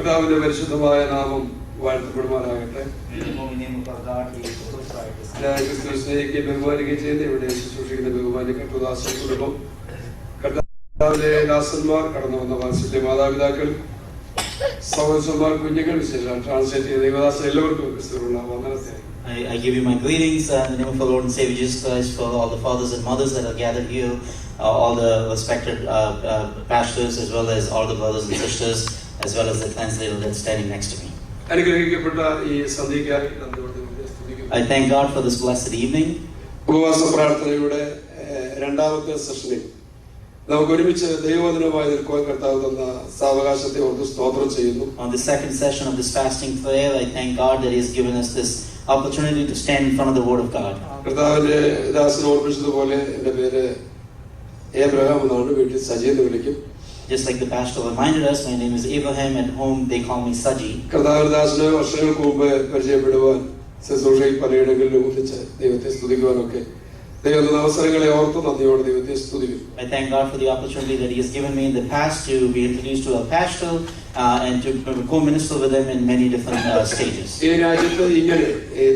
കർത്താവിന്റെ പരിശുദ്ധമായ നാമം വാഴ്ത്തപ്പെടുമാറാകട്ടെ. സ്നേഹിക്കുകയും ബഹുമാനിക്കുകയും ചെയ്യുന്ന ഇവിടെ ശുശ്രൂഷിക്കുന്ന ബഹുമാനിക്കപ്പെട്ട ദാസ കുടുംബം, കർത്താവിലെ ദാസന്മാർ, കടന്നു വന്ന വാത്സല്യ മാതാപിതാക്കൾ, സഹോദരന്മാർ, കുഞ്ഞുങ്ങൾ, ട്രാൻസ്ലേറ്റ് ചെയ്ത ദൈവദാസ എല്ലാവർക്കും ക്രിസ്തുവിനുള്ള വന്ദനത്തെ. I give you my greetings in the name of our Lord and Savior Jesus Christ for all the fathers and mothers that are gathered here, all the respected pastors, as well as all the brothers and sisters, as well as the translator that's standing next to me. I thank God for this blessed evening. ഉപവാസ പ്രാർത്ഥനയുടെ രണ്ടാമത്തെ സെഷനിൽ നമുക്ക് ഒരുമിച്ച് ദൈവവചനമായി നിൽക്കുവാൻ കർത്താവ് തന്ന സാവകാശത്തെ ഓർത്ത് സ്തോത്രം ചെയ്യുന്നു. On the second session of this fasting prayer, I thank God that He has given us this opportunity to stand in front of the Word of God. കർത്താവിന്റെ ദാസൻ ഓർമ്മിച്ചതുപോലെ എൻ്റെ പേര് ഏബ്രഹാം എന്നാണ്, വീട്ടിൽ സജി എന്ന് വിളിക്കും. Just like the pastor reminded us, my name is Abraham. At home they call me Saji. കർത്താവിന്റെ ദാസനെ വർഷങ്ങൾക്ക് മുമ്പ് പരിചയപ്പെടുവാൻ ശുശ്രൂഷയിൽ പലയിടങ്ങളിലും ഒന്നിച്ച് ദൈവത്തെ സ്തുതിക്കുവാനൊക്കെ ദൈവം അവസരങ്ങളെ ഓർത്ത് നന്ദിയോടെ ദൈവത്തെ സ്തുതിക്കും. I thank God for the opportunity that He has given me in the past to be introduced to a pastor and to co-minister with them in many different stages. ഈ രാജ്യത്ത് ഇങ്ങനെ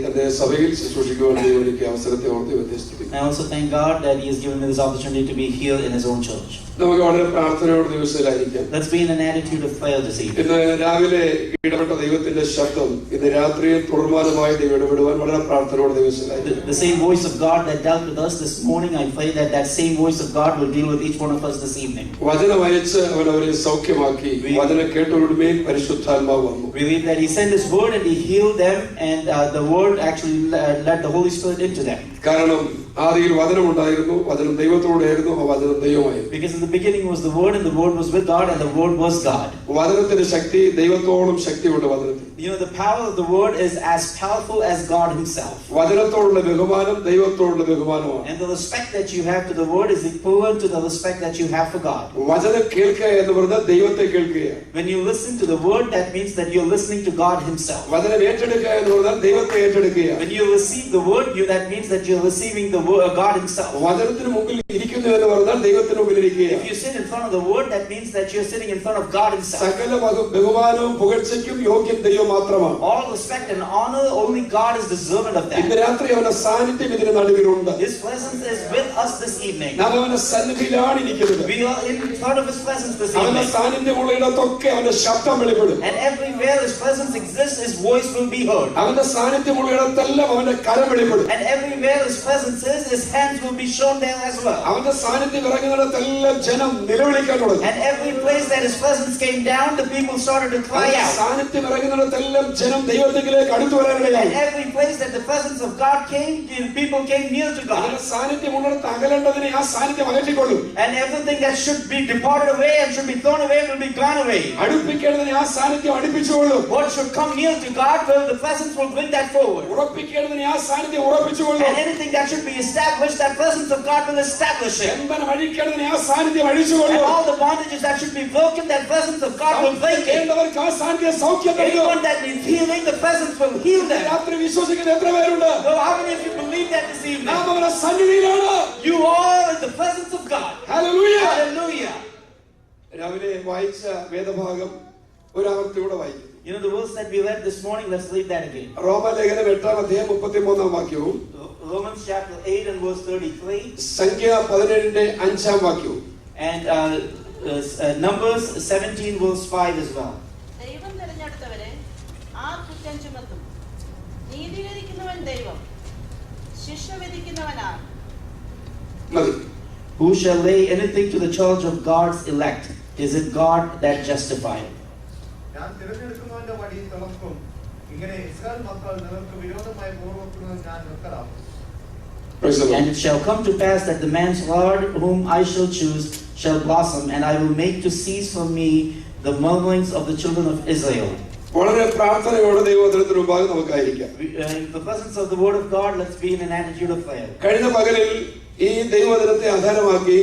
തന്റെ സഭയിൽ ശുശ്രൂഷിക്കുവാൻ ദൈവം എനിക്ക് അവസരത്തെ ഓർത്ത് ദൈവത്തെ സ്തുതിക്കും. I also thank God that He has given me this opportunity to be here in His own church. നമുക്ക് വളരെ പ്രാർത്ഥനയോടെ ദിവസത്തിലായിരിക്കാം. Let's be in an attitude of prayer this evening. ഇന്ന് രാവിലെ ഇടപെട്ട ദൈവത്തിന്റെ ശബ്ദം ഇന്ന് രാത്രിയിൽ തുടർമാനമായി ദൈവം ഇടപെടുവാൻ വളരെ പ്രാർത്ഥനയോടെ ദിവസത്തിലായിരിക്കും. The same voice of God that dealt with us this morning, I pray that that same voice of God will deal with each one of us this evening. വചനം അയച്ച് അവൻ അവരെ സൗഖ്യമാക്കി. വചനം കേട്ടവരുടെ മേൽ പരിശുദ്ധാത്മാവ് വന്നു. We read that He sent His word and He healed them, and the word actually led the Holy Spirit into them. കാരണം ആദിയിൽ വചനം ഉണ്ടായിരുന്നു, വചനം ദൈവത്തോടായിരുന്നു, ആ വചനം ദൈവമായിരുന്നു. Because in the beginning was the word, and the word was with God, and the word was God. വചനത്തിന്റെ ശക്തി ദൈവത്തോടും ശക്തിയുണ്ട്. വചനത്തിൽ You know, the power of the word is as powerful as God Himself. വചനത്തോടുള്ള ബഹുമാനം ദൈവത്തോടുള്ള ബഹുമാനമാണ്. And the respect that you have to the word is equivalent to the respect that you have for God. വചനം കേൾക്കുക എന്ന് പറഞ്ഞാൽ ദൈവത്തെ കേൾക്കുകയാണ്. When you listen to the word, that means that you're listening to God Himself. വചനം ഏറ്റെടുക്കുക എന്ന് പറഞ്ഞാൽ ദൈവത്തെ ഏറ്റെടുക്കുകയാണ്. When you receive the word, that means that you're receiving the word of God Himself. വചനത്തിന് മുമ്പിൽ ഇരിക്കുന്നു എന്ന് പറഞ്ഞാൽ ദൈവത്തിന് മുമ്പിൽ ഇരിക്കുകയാണ്. If you sit in front of the word, that means that you're sitting in front of God Himself. സകല ബഹുമാനവും പുകഴ്ചയ്ക്കും യോഗ്യൻ ദൈവം മാത്രമാണ്. All respect and honor, only God is deserving of that. ഇന്ന് രാത്രി അവന്റെ സാന്നിധ്യം ഇതിന്റെ നടുവിലുണ്ട്. His presence is with us this evening. നാം അവന്റെ സന്നിധിയിലാണ് ഇരിക്കുന്നത്. We are in front of His presence this evening. അവന്റെ സാന്നിധ്യമുള്ള ഇടത്തൊക്കെ അവന്റെ ശബ്ദം വെളിപ്പെടും. And everywhere His presence exists, His voice will be heard. അവന്റെ സാന്നിധ്യമുള്ള ഇടത്തെല്ലാം അവന്റെ കരം വെളിപ്പെടും. And everywhere His presence is, His hands will be shown there as well. അവന്റെ സാന്നിധ്യം ഇറങ്ങുന്നിടത്തെല്ലാം ജനം നിലവിളിക്കാൻ തുടങ്ങി. And every place that His presence came down, the people started to cry out. സാന്നിധ്യം ഇറങ്ങുന്നിടത്തെല്ലാം ജനം ദൈവത്തിലേക്ക് അടുത്തു വരാനിടയായി. And every place that the presence of God came, people came near to God. അവന്റെ സാന്നിധ്യം ഉള്ളിടത്ത് അകലേണ്ടതിനെ ആ സാന്നിധ്യം അകറ്റിക്കൊള്ളും. And everything that should be departed away and should be thrown away will be gone away. അടുപ്പിക്കേണ്ടതിനെ ആ സാന്നിധ്യം അടുപ്പിച്ചുകൊള്ളും. What should come near to God, well, the presence will bring that forward. ഉറപ്പിക്കേണ്ടതിനെ ആ സാന്നിധ്യം ഉറപ്പിച്ചുകൊള്ളും. And anything that should be established, that presence of God will establish it. ബന്ധനം അഴിക്കേണ്ടതിനെ ആ സാന്നിധ്യം അഴിച്ചുകൊള്ളും. And all the bondages that should be broken, that presence of God will break it. ആ സാന്നിധ്യം സൗഖ്യം നൽകും. Anyone that needs healing, the presence will heal them. രാത്രി വിശ്വസിക്കുന്ന എത്ര പേരുണ്ട്? So how many of you believe that this evening? നാം അവന്റെ സന്നിധിയിലാണ്. You are in the presence of God. Hallelujah. Hallelujah. രാവിലെ വായിച്ച വേദഭാഗം ഒരാവർത്തിയോടെ വായിക്കും. You know the verse that we read this morning, let's read that again. റോമാലേഖനം 8-33 വാക്യവും Romans chapter 8 and verse 33. സംഖ്യ 17 വാക്യവും And Numbers 17 verse 5 as well. ദൈവം തിരഞ്ഞെടുത്തവരെ R കുറ്റം ചുമത്തും? നീതീകരിക്കുന്നവൻ ദൈവം, ശിക്ഷ വിധിക്കുന്നവനാർ. Who shall lay anything to the charge of God's elect? Is it God that justifies? ഞാൻ തിരഞ്ഞെടുക്കുന്നവന്റെ വടി തിളക്കും. ഇങ്ങനെ ഇസ്രായേൽ മക്കൾ നിങ്ങൾക്ക് വിരോധമായി പോർവക്കുന്നത് ഞാൻ നിർത്തലാക്കും. And it shall come to pass that the man's rod whom I shall choose shall blossom, and I will make to cease from me the murmurings of the children of Israel. വളരെ പ്രാർത്ഥനയോടെ ദൈവവചനത്തിന് മുമ്പാകെ നമുക്കായിരിക്കാം. In the presence of the word of God, let's be in an attitude of prayer. കഴിഞ്ഞ പകലിൽ ഈ ദൈവവചനത്തെ ആധാരമാക്കി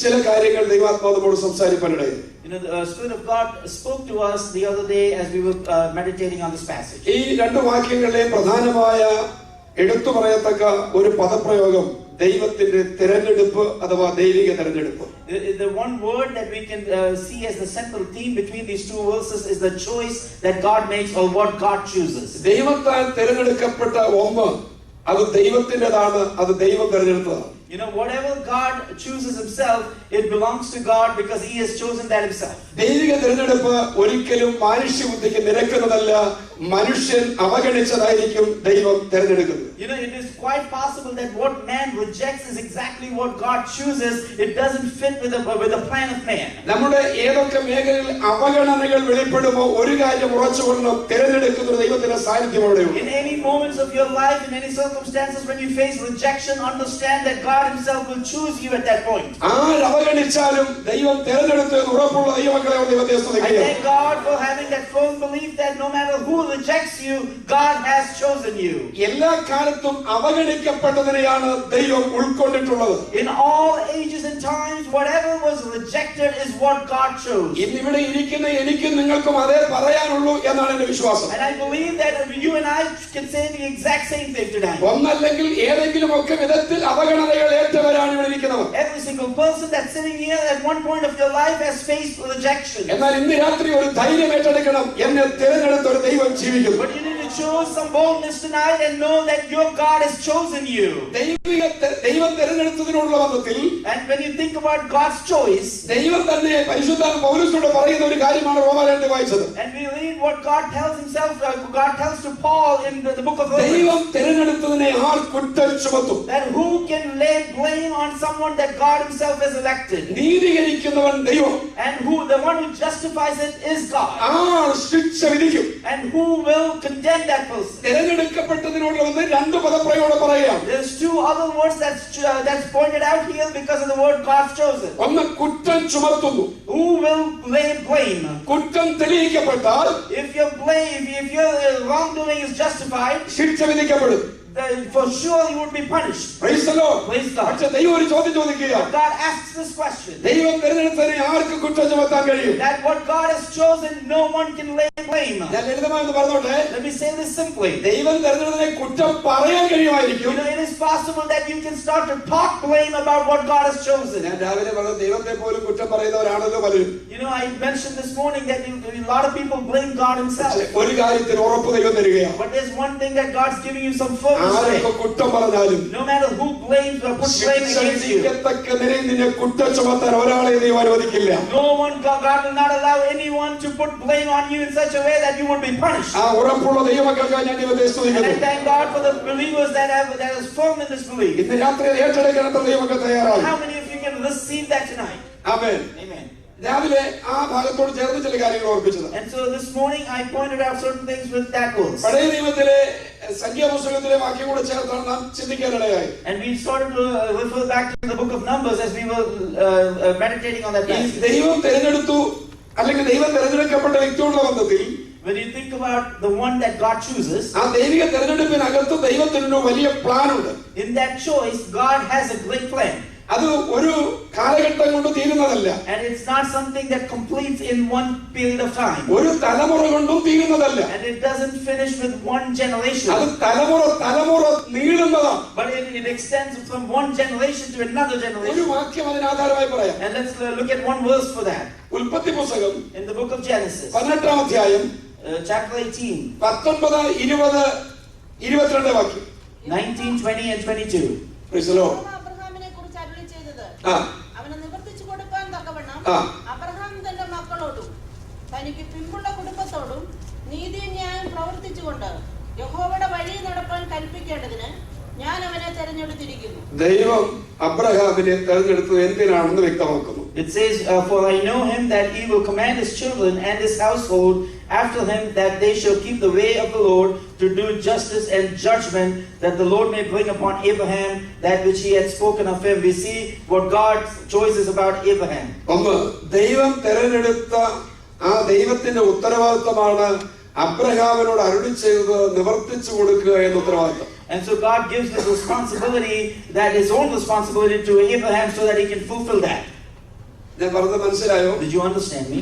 ചില കാര്യങ്ങൾ ദൈവാത്മാവ് നമ്മോട് സംസാരിക്കാനിടയായി. You know, the Spirit of God spoke to us the other day as we were meditating on this passage. ഈ രണ്ട് വാക്യങ്ങളിലെ പ്രധാനമായ എടുത്തു പറയത്തക്ക ഒരു പദപ്രയോഗം ദൈവത്തിന്റെ തിരഞ്ഞെടുപ്പ് അഥവാ ദൈവിക തിരഞ്ഞെടുപ്പ്. The one word that we can see as the central theme between these two verses is the choice that God makes or what God chooses. ദൈവത്താൽ തിരഞ്ഞെടുക്കപ്പെട്ട ഒന്ന് അത് ദൈവത്തിൻ്റെതാണ്, അത് ദൈവം തിരഞ്ഞെടുത്തതാണ്. You know, whatever God chooses himself, it belongs to God because he has chosen that himself. ദൈവിക തിരഞ്ഞെടുപ്പ് ഒരിക്കലും മനുഷ്യബുദ്ധിക്ക് നിരക്കുന്നതല്ല, മനുഷ്യൻ അവഗണിച്ചതായിരിക്കും ദൈവം തിരഞ്ഞെടുക്കുന്നത്. You know, it is quite possible that what man rejects is exactly what God chooses. It doesn't fit with the plan of man. നമ്മുടെ ഏതൊക്കെ മേഖലകളിൽ അവഗണനകൾ വെളിപ്പെടുമോ ഒരു കാര്യം ഉറച്ചുകൊണ്ട് തിരഞ്ഞെടുക്കുന്ന ദൈവത്തിന്റെ സാന്നിധ്യം അവിടെയുണ്ട്. In any moments of your life, in any circumstances when you face rejection, understand that God himself will choose you at that point. ആര് അവഗണിച്ചാലും ദൈവം തിരഞ്ഞെടുത്ത് ഉറപ്പുള്ള ദൈവമക്കളെ ദൈവത്തെ I സ്തുതിക്കുന്നു. thank God for having that firm belief that no matter who rejects you, God has chosen you. എല്ലാ കാലത്തും അവഗണിക്കപ്പെട്ടതിനെയാണ് ദൈവം ഉൾക്കൊണ്ടിട്ടുള്ളത്. In all ages and times, whatever was rejected is what God chose. ഇന്നിവിടെ ഇരിക്കുന്ന എനിക്കും നിങ്ങൾക്കും അതേ പറയാനുള്ളൂ എന്നാണ് എന്റെ വിശ്വാസം. And I believe that you and I can say the exact same thing tonight. ഒന്നല്ലെങ്കിൽ ഏതെങ്കിലും ഒക്കെ വിധത്തിൽ അവഗണനകൾ ഏറ്റവരാണ് ഇവിടെ ഇരിക്കുന്നവർ. Every single person that's sitting here at one point of your life has faced rejection. എന്നാൽ ഇന്ന് രാത്രി ഒരു ധൈര്യം ഏറ്റെടുക്കണം, എന്നെ തിരഞ്ഞെടുത്ത ഒരു ദൈവം ജീവിക്കുന്നു. But you need to show some boldness tonight and know that your God has chosen you. ദൈവം തിരഞ്ഞെടുത്തതിനുള്ള ബന്ധത്തിൽ And when you think about God's choice, ദൈവം തന്നെ പരിശുദ്ധ പൗലോസിനോട് പറയുന്ന ഒരു കാര്യമാണ് റോമാലേഖനത്തിൽ വായിച്ചത്. and we read what God tells himself, God tells to Paul in the book of Romans. ദൈവം തിരഞ്ഞെടുത്തതിനെ ആർ കുറ്റം ചുമത്തും? That who can lay blame on someone that God himself has elected? നീതീകരിക്കുന്നവൻ ദൈവം. And who the one who justifies it is God. ആർ ശിക്ഷ വിധിക്കും? And who will condemn that person? തിരഞ്ഞെടുക്കപ്പെട്ടതിനോട് വന്ന് രണ്ട് പദപ്രയോഗം പറയുകയാണ്. There's two other words that's pointed out here because of the word God's chosen. ഒന്ന് കുറ്റം ചുമത്തുന്നു. Who will lay blame? കുറ്റം തെളിയിക്കപ്പെട്ടാൽ If your wrongdoing is justified, ശിക്ഷ വിധിക്കപ്പെടും. then for sure you would be punished. Praise the Lord. Praise God. പക്ഷേ ദൈവം ഒരു ചോദ്യം ചോദിക്കുക. God asks this question. ദൈവം തിരഞ്ഞെടുത്തതിനെ ആർക്ക് കുറ്റം ചുമത്താൻ കഴിയും? That what God has chosen, no one can lay blame. ഞാൻ ലളിതമായി ഒന്ന് പറഞ്ഞോട്ടെ. Let me say this simply. ദൈവം തിരഞ്ഞെടുത്തതിനെ കുറ്റം പറയാൻ കഴിയുമായിരിക്കും. You know, it is possible that you can start to talk blame about what God has chosen. ഞാൻ രാവിലെ പറഞ്ഞ ദൈവത്തെ പോലും കുറ്റം പറയുന്നവരാണല്ലോ പലരും. You know, I mentioned this morning that a lot of people blame God himself. ഒരു കാര്യത്തിന് ഉറപ്പ് ദൈവം തരികയാണ്. But there's one thing that God's giving you some firmness ആരൊക്കെ കുറ്റം പറഞ്ഞാലും no matter who blames or puts blame against you, ശിക്ഷയ്ക്കത്തക്ക നിലയിൽ നിന്നെ കുറ്റം ചുമത്താൻ ഒരാളെ ദൈവം അനുവദിക്കില്ല. no one, God will not allow anyone to put blame on you in such a way that you would be punished. ആ ഉറപ്പുള്ള ദൈവമക്കൾക്കായി ഞാൻ ദൈവത്തെ And സ്തുതിക്കുന്നു. I thank God for the believers that is firm in this belief. ഇന്ന് രാത്രി ഏറ്റെടുക്കാൻ എത്ര ദൈവമക്കൾ തയ്യാറായി? How many of you can receive that tonight? Amen. Amen. രാവിലെ ആ ഭാഗത്തോട് ചേർന്ന് ചില കാര്യങ്ങൾ ഓർപ്പിച്ചത്. And so this morning I pointed out certain things with that verse. പഴയ നിയമത്തിലെ സംഖ്യാപുസ്തകത്തിലെ വാക്യം കൂടെ ചേർത്താണ് നാം ചിന്തിക്കാനിടയായി. And we started to refer back to the book of Numbers as we were meditating on that passage. ദൈവം തിരഞ്ഞെടുത്തു അല്ലെങ്കിൽ ദൈവം തിരഞ്ഞെടുക്കപ്പെട്ട വ്യക്തിയോടുള്ള ബന്ധത്തിൽ When you think about the one that God chooses, ആ ദൈവിക തിരഞ്ഞെടുപ്പിനകത്ത് ദൈവത്തിനൊരു വലിയ പ്ലാൻ ഉണ്ട്. in that choice God has a great plan. അത് ഒരു കാലഘട്ടം കൊണ്ട് തീരുന്നതല്ല. And it's not something that completes in one period of time. ഒരു തലമുറ കൊണ്ടും തീരുന്നതല്ല. And it doesn't finish with one generation. അത് തലമുറ നീളുന്നതാണ്. But it extends from one generation to another ഒരു generation. വാക്യം അതിന് ആധാരമായി പറയാം. And let's look at one verse for that. ഉൽപ്പത്തി പുസ്തകം In the book of Genesis, 18-ാം അധ്യായം chapter 18, 19, 20, 22 വാക്യം. 19, 20 and 22. Praise the Lord. അബ്രഹാമിനെ കുറിച്ച് അരുളി ചെയ്തത് ആ അവന് നിവർത്തിച്ചു കൊടുക്കാൻ തക്കവണ്ണം ആ. അബ്രഹാം തന്റെ മക്കളോടും തനിക്ക് പിമ്പുള്ള കുടുംബത്തോടും നീതിയും ന്യായം പ്രവർത്തിച്ചുകൊണ്ട് യഹോവയുടെ വഴി നടപ്പാൻ കൽപ്പിക്കേണ്ടതിന് ഞാൻ അവനെ തെരഞ്ഞെടുത്തിരിക്കുന്നു. ദൈവം അബ്രഹാമിനെ തെരഞ്ഞെടുത്തത് എന്തിനാണെന്ന് വ്യക്തമാക്കുന്നു. It says, for I know him that he will command his children and his household after him that they shall keep the way of the Lord to do justice and judgment, that the Lord may bring upon Abraham that which he had spoken of him. We see what God's choice is about Abraham. ഒന്ന്, ദൈവം തെരഞ്ഞെടുത്ത ആ ദൈവത്തിന്റെ ഉത്തരവാദിത്തമാണ് അബ്രഹാമിനോട് അരുളി ചെയ്തത് നിവർത്തിച്ചു കൊടുക്കുക എന്ന ഉത്തരവാദിത്തം. And so God gives this responsibility, that his own responsibility, to Abraham so that he can fulfill that. ഞാൻ പറഞ്ഞത് മനസ്സിലായോ? Did you understand me?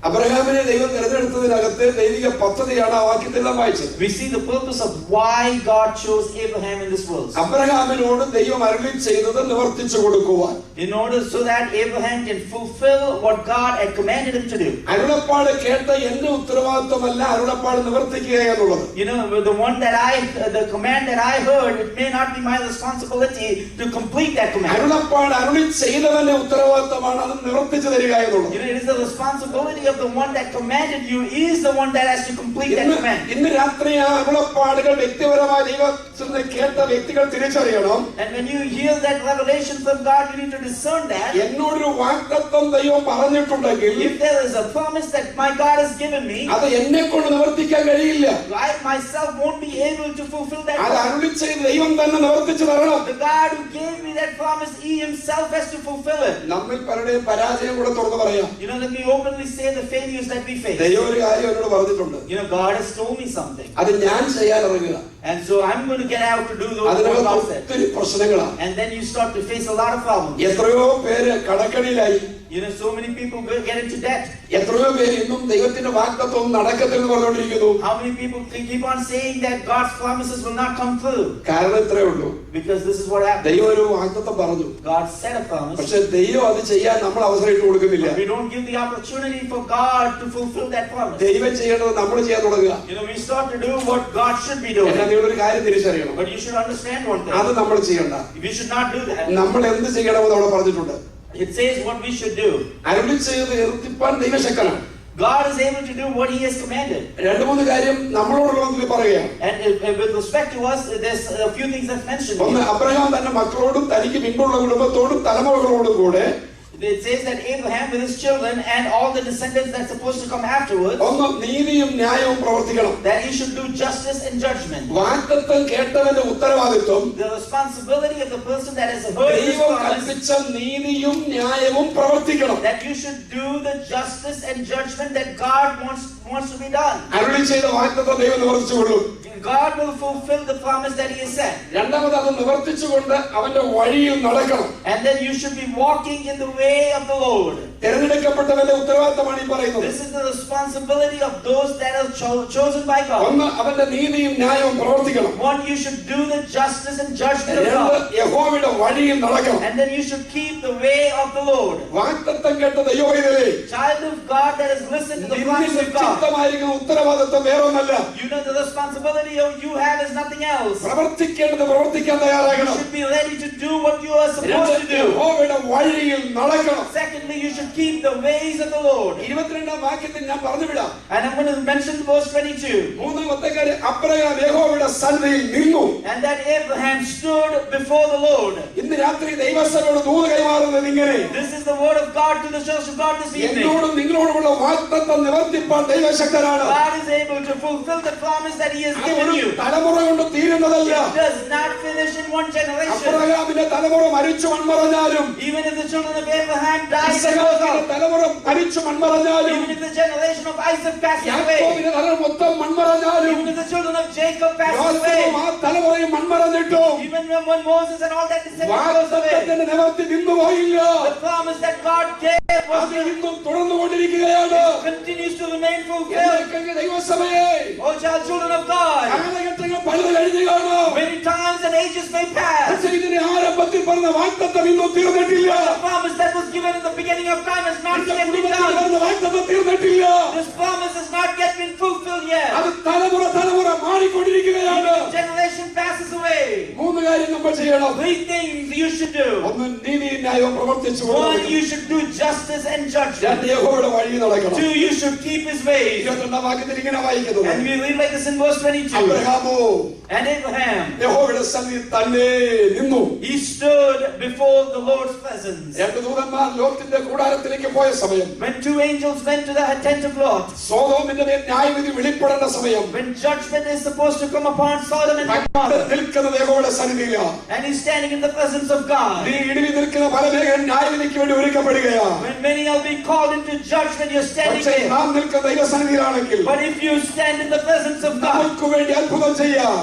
അബ്രഹാമിനെ ദൈവം തിരഞ്ഞെടുത്തതിനകത്ത് ദൈവിക പദ്ധതിയാണ് ആ വാക്യത്തിൽ നാം വായിച്ചത്. We see the purpose of why God chose Abraham in this world. അബ്രഹാമിനോട് ദൈവം അരുളി ചെയ്തത് നിവർത്തിച്ചു കൊടുക്കുവാൻ, In order so that Abraham can fulfill what God had commanded him to do. അരുളപ്പാട് കേട്ട എന്റെ ഉത്തരവാദിത്വമല്ല അരുളപ്പാട് നിവർത്തിക്കുക എന്നുള്ളത്. You know, the command that I heard, it may not be my responsibility to complete that command. അരുളപ്പാട് അരുളി ചെയ്തവന്റെ ഉത്തരവാദിത്വമാണ് അത് നിവർത്തിച്ചു തരിക എന്നുള്ളത്. You know, it is the responsibility of the one that commanded you is the one that has to complete that command. ഇന്ന് രാത്രി ആ അരുളപ്പാടുകൾ വ്യക്തിപരമായ ദൈവത്തിൽ നിന്ന് കേട്ട വ്യക്തികൾ തിരിച്ചറിയണം. And when you hear that revelation from God, you need to discern that. എന്നോടൊരു വാഗ്ദത്തം ദൈവം പറഞ്ഞിട്ടുണ്ടെങ്കിൽ, If there is a promise that my God has given me, അത് എന്നെ കൊണ്ട് നിവർത്തിക്കാൻ കഴിയില്ല. I myself won't be able to fulfill that അത് promise. അരുളി ചെയ്ത ദൈവം തന്നെ നിവർത്തിച്ചു തരണം. The God who gave me that promise, He Himself has to fulfill it. നമ്മിൽ പലരുടെയും പരാജയം കൂടെ തുറന്നു പറയാം. You know, let me openly say the failures that we face. ദൈവം ഒരു കാര്യം എന്നോട് പറഞ്ഞിട്ടുണ്ട്. You know, God has told me something. അത് ഞാൻ ചെയ്യാൻ ഇറങ്ങുക. And so I'm going to get out to do those അതിനകത്ത് what God said. ഒത്തിരി പ്രശ്നങ്ങളാണ്. And then you start to face a lot of problems. എത്രയോ പേര് കടക്കണിയിലായി. You know, so many people will get into debt. എത്രയോ പേര് ഇന്നും ദൈവത്തിന്റെ വാഗ്ദത്തം നടക്കത്തില്ലെന്ന് പറഞ്ഞുകൊണ്ടിരിക്കുന്നു. How many people keep on saying that God's promises will not come through? കാരണം ഇത്രയേ ഉള്ളൂ. Because this is what happened. ദൈവം ഒരു വാഗ്ദത്തം പറഞ്ഞു. God said a promise. പക്ഷെ ദൈവം അത് ചെയ്യാൻ നമ്മൾ അവസരം ഇട്ട് കൊടുക്കുന്നില്ല. We don't give the opportunity for God to fulfill that promise. ദൈവം ചെയ്യേണ്ടത് നമ്മൾ ചെയ്യാൻ തുടങ്ങുക. You know, we start to do what God should be doing. എന്നാൽ നിങ്ങളൊരു കാര്യം തിരിച്ചറിയണം. But you should understand one thing. അത് നമ്മൾ ചെയ്യണ്ട. We should not do that. നമ്മൾ എന്ത് ചെയ്യണമെന്ന് അവിടെ പറഞ്ഞിട്ടുണ്ട്. It says what we should do. അരുളി ചെയ്ത് എത്തിപ്പാൻ ദൈവശക്തനാണ്. God is able to do what He has commanded. രണ്ട് മൂന്ന് കാര്യം നമ്മളോടുള്ളതിൽ പറയുകയാണ്. And with respect to us, there's a few things that's mentioned ഒന്ന്, here. അബ്രഹാം തന്റെ മക്കളോടും തനിക്ക് പിൻപുള്ള കുടുംബത്തോടും തലമുറകളോടും കൂടെ, It says that Abraham with his children and all the descendants that's supposed to come afterwards, ഒന്ന് നീതിയും ന്യായവും പ്രവർത്തിക്കണം. that he should do justice and judgment. വാഗ്ദത്തം കേട്ടവന്റെ ഉത്തരവാദിത്വം The responsibility of the person that has heard this ദൈവം promise, കൽപ്പിച്ച നീതിയും ന്യായവും പ്രവർത്തിക്കണം. that you should do the justice and judgment that God wants to be done. അരുളി ചെയ്ത വാഗ്ദത്തം ദൈവം നിവർത്തിച്ചുകൊള്ളും. God will fulfill the promise that He has said. രണ്ടാമത് അത് നിവർത്തിച്ചുകൊണ്ട് അവന്റെ വഴിയിൽ നടക്കണം. And then you should be walking in the way of the Lord. തിരഞ്ഞെടുക്കപ്പെട്ടവന്റെ ഉത്തരവാദിത്തമാണ് ഈ പറയുന്നത്. This is the responsibility of those that are chosen by God. ഒന്ന്, അവന്റെ നീതിയും ന്യായവും പ്രവർത്തിക്കണം. One, you should do the justice and judgment of രണ്ട്, God. യഹോവയുടെ വഴിയിൽ നടക്കണം. And then you should keep the way of the Lord. വാഗ്ദത്തം കേട്ട ദൈവമേ, Child of God that has listened to the promise of God. നിശ്ചിതമായിരിക്കുന്ന ഉത്തരവാദിത്തം വേറൊന്നല്ല. You know the responsibility you have is nothing else. പ്രവർത്തിക്കേണ്ടത് പ്രവർത്തിക്കാൻ You തയ്യാറാകണം. should be ready to do what you are supposed to do. യഹോവയുടെ വഴിയിൽ നടക്കണം. Secondly, you should keep the ways of the Lord. 22 വാക്യത്തിൽ ഞാൻ പറഞ്ഞു വിടാം. And I'm going to mention verse 22. മൂന്നാമത്തെ കാര്യം, അബ്രഹാം യഹോവയുടെ സന്നിധിയിൽ നിന്നു. And that Abraham stood before the Lord. ഇന്ന് രാത്രി ദൈവസഭയോട് ദൂത് കൈമാറുന്നത് ഇങ്ങനെ, This is the word of God to the church of God this evening. എന്നോടും നിങ്ങളോടുമുള്ള വാഗ്ദത്തം നിവർത്തിപ്പാൻ ദൈവശക്തനാണ്. God is able to fulfill the promise that He has given you. തലമുറ കൊണ്ട് തീരുന്നതല്ല. It does not finish in one generation. അബ്രഹാമിന്റെ തലമുറ മരിച്ചു മൺമറഞ്ഞാലും, Even if the children of Abraham died, ഇസ്ഹാക്കിന്റെ തലമുറ മരിച്ചു മൺമറഞ്ഞാലും, even if the generation of Isaac passes away, യാക്കോബിന്റെ തലമുറ മൊത്തം മൺമറഞ്ഞാലും, even if the children of Jacob passes away, യോസേഫും ആ തലമുറയും മൺമറഞ്ഞിട്ടും even when Moses and all that descendants goes away, വാഗ്ദത്തത്തിന്റെ നിവർത്തി നിന്നുപോയില്ല. the promise that God gave was അത് ഇന്നും തുടർന്നുകൊണ്ടിരിക്കുകയാണ്. continues to remain fulfilled. ദൈവസഭയെ, Oh, child, children of God, കാലഘട്ടങ്ങൾ പലത് കഴിഞ്ഞു കാണാം. many times and ages may pass. പക്ഷേ ഇതിന്റെ ആരംഭത്തിൽ പറഞ്ഞ വാഗ്ദത്തം ഇന്നും തീർന്നിട്ടില്ല. The promise that was given in the beginning of time has not yet been done. പറഞ്ഞ വാഗ്ദത്തം തീർന്നിട്ടില്ല. This promise has not yet been fulfilled yet. അത് തലമുറ മാറിക്കൊണ്ടിരിക്കുകയാണ്. Generation passes away. മൂന്ന് കാര്യം നമ്മൾ ചെയ്യണം. 3 things you should do. ഒന്ന്, നീതിയും ന്യായവും പ്രവർത്തിച്ചു. 1, you should do justice and judgment. രണ്ട്, യഹോവയുടെ വഴി നടക്കണം. 2, you should keep His ways. 22 വാക്യത്തിൽ ഇങ്ങനെ വായിക്കുന്നത്, And we read like this in verse 22. അബ്രഹാമോ And Abraham, യഹോവയുടെ സന്നിധിയിൽ തന്നെ നിന്നു. he stood before the Lord's presence. രണ്ട് ദൂതന്മാർ ലോത്തിന്റെ കൂടാരത്തിലേക്ക് പോയ സമയം, When 2 angels went to the tent of Lot, സോദോമിന്റെ മേൽ ന്യായവിധി വെളിപ്പെടേണ്ട സമയം, when judgment is supposed to come upon Sodom and Gomorrah, നിൽക്കുന്നത് യഹോവയുടെ സന്നിധിയിലാണ്. and he's standing in the presence of God. നീ ഇടിവി നിൽക്കുന്ന പല മേഖല ന്യായവിധിക്ക് വേണ്ടി ഒരുക്കപ്പെടുകയാണ്. When many are being called into judgment, you're standing പക്ഷേ there. നാം നിൽക്കുന്ന ദൈവസന്നിധിയിലാണെങ്കിൽ But if you stand in the presence of God നമുക്ക് വേണ്ടി അത്ഭുതം ചെയ്യാം.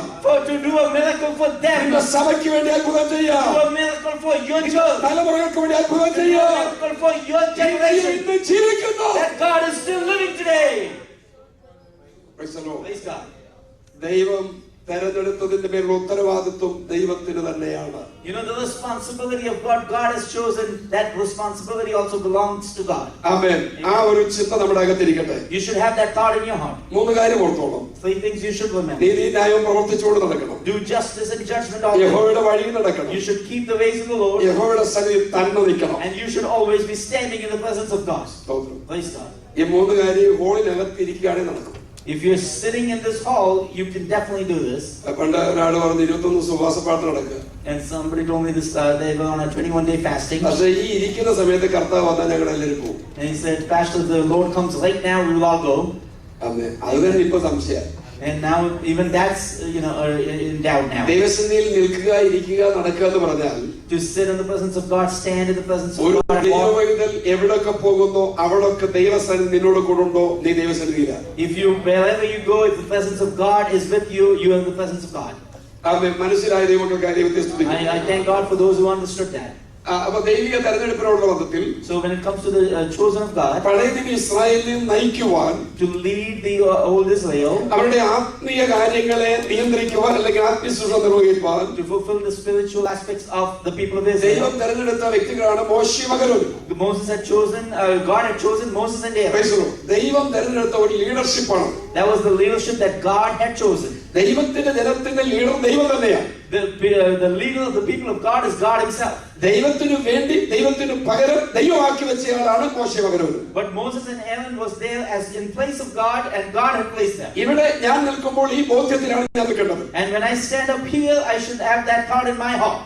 to do a miracle for them, നിന്റെ സഭയ്ക്ക് വേണ്ടി അത്ഭുതം ചെയ്യാം. do a miracle for for your church. തലമുറകൾക്ക് വേണ്ടി അത്ഭുതം ചെയ്യാം. Miracle for your generation. ഇന്ന് ജീവിക്കുന്നു. That God is still living today. Praise the Lord. Praise God. ദൈവം തെരഞ്ഞെടുത്തതിന്റെ പേരിലുള്ള ഉത്തരവാദിത്വം ദൈവത്തിന് തന്നെയാണ്. You know, the responsibility of what God has chosen, that responsibility also belongs to God. ആമേൻ. ആ ഒരു ചിന്ത നമ്മുടെ അകത്തിരിക്കട്ടെ. You should have that thought in your heart. മൂന്ന് കാര്യം ഓർത്തോളണം. 3 things you should remember. നീതി ന്യായം പ്രവർത്തിച്ചുകൊണ്ട് നടക്കണം. Do justice and judgment all day. യഹോവയുടെ വഴിയിൽ നടക്കണം. You should keep the ways of the Lord. യഹോവയുടെ സന്നിധിയിൽ തന്നെ നിൽക്കണം. And you should always be standing in the presence of God. സ്തോത്രം. Praise God. ഈ മൂന്ന് കാര്യം ഹോളിനകത്ത് ഇരിക്കുകയാണെങ്കിൽ നടക്കും. If you're sitting in this hall, you can definitely do this. പണ്ട് ഒരാൾ പറഞ്ഞു 21 ഉപവാസ പ്രാർത്ഥന നടക്കുക. And somebody told me this, they were on a 21-day fasting. പക്ഷേ ഈ ഇരിക്കുന്ന സമയത്ത് കർത്താവ് വന്നാൽ ഞങ്ങൾ എല്ലാവരും പോകും. And he said, Pastor, if the Lord comes right now, we will all go. ആമേൻ. അത് തന്നെ ഇപ്പൊ സംശയം. And now even that's in doubt now. ദൈവസന്നിധിയിൽ നിൽക്കുക, ഇരിക്കുക, നടക്കുക എന്ന് പറഞ്ഞാൽ To sit in the presence of God, stand in the presence of ഒരു God. ദൈവവൈതൽ എവിടൊക്കെ പോകുന്നോ അവിടൊക്കെ ദൈവസന്നിധി നിന്നോട് കൂടെ ഉണ്ടോ, നീ ദൈവസന്നിധിയിലാണ്. If you wherever you go, if the presence of God is with you, you are in the presence of God. ആമേൻ. മനസ്സിലായ ദൈവമക്കൾക്ക് ദൈവത്തെ സ്തുതിക്കുന്നു. I thank God for those who understood that. അപ്പൊ ദൈവിക തെരഞ്ഞെടുപ്പിനോടുള്ള ബന്ധത്തിൽ So when it comes to the chosen of God, പഴയ നിയമ ഇസ്രായേലിനെ നയിക്കുവാൻ, to lead the old Israel, അവരുടെ ആത്മീയ കാര്യങ്ങളെ നിയന്ത്രിക്കുവാൻ അല്ലെങ്കിൽ ആത്മീയ ശുശ്രൂഷ നിർവഹിക്കുവാൻ to fulfill the spiritual aspects of the people of Israel, ദൈവം തെരഞ്ഞെടുത്ത വ്യക്തികളാണ് മോശയും അഹരോനും. Moses had chosen, God had chosen Moses and Aaron. Praise the Lord. ദൈവം തെരഞ്ഞെടുത്ത ഒരു ലീഡർഷിപ്പാണ്. That was the leadership that God had chosen. ദൈവത്തിന്റെ ജനത്തിന്റെ ലീഡർ ദൈവം തന്നെയാണ്. The leader of the people of God is God himself. ദൈവത്തിനു വേണ്ടി ദൈവത്തിനു പകരം ദൈവമാക്കി വെച്ചയാളാണ് മോശയും അഹരോനും. But Moses and Aaron was there as in place of God, and God had placed them. ഇവിടെ ഞാൻ നിൽക്കുമ്പോൾ ഈ ബോധ്യത്തിലാണ് ഞാൻ നിൽക്കേണ്ടത്. And when I stand up here, I should have that thought in my heart.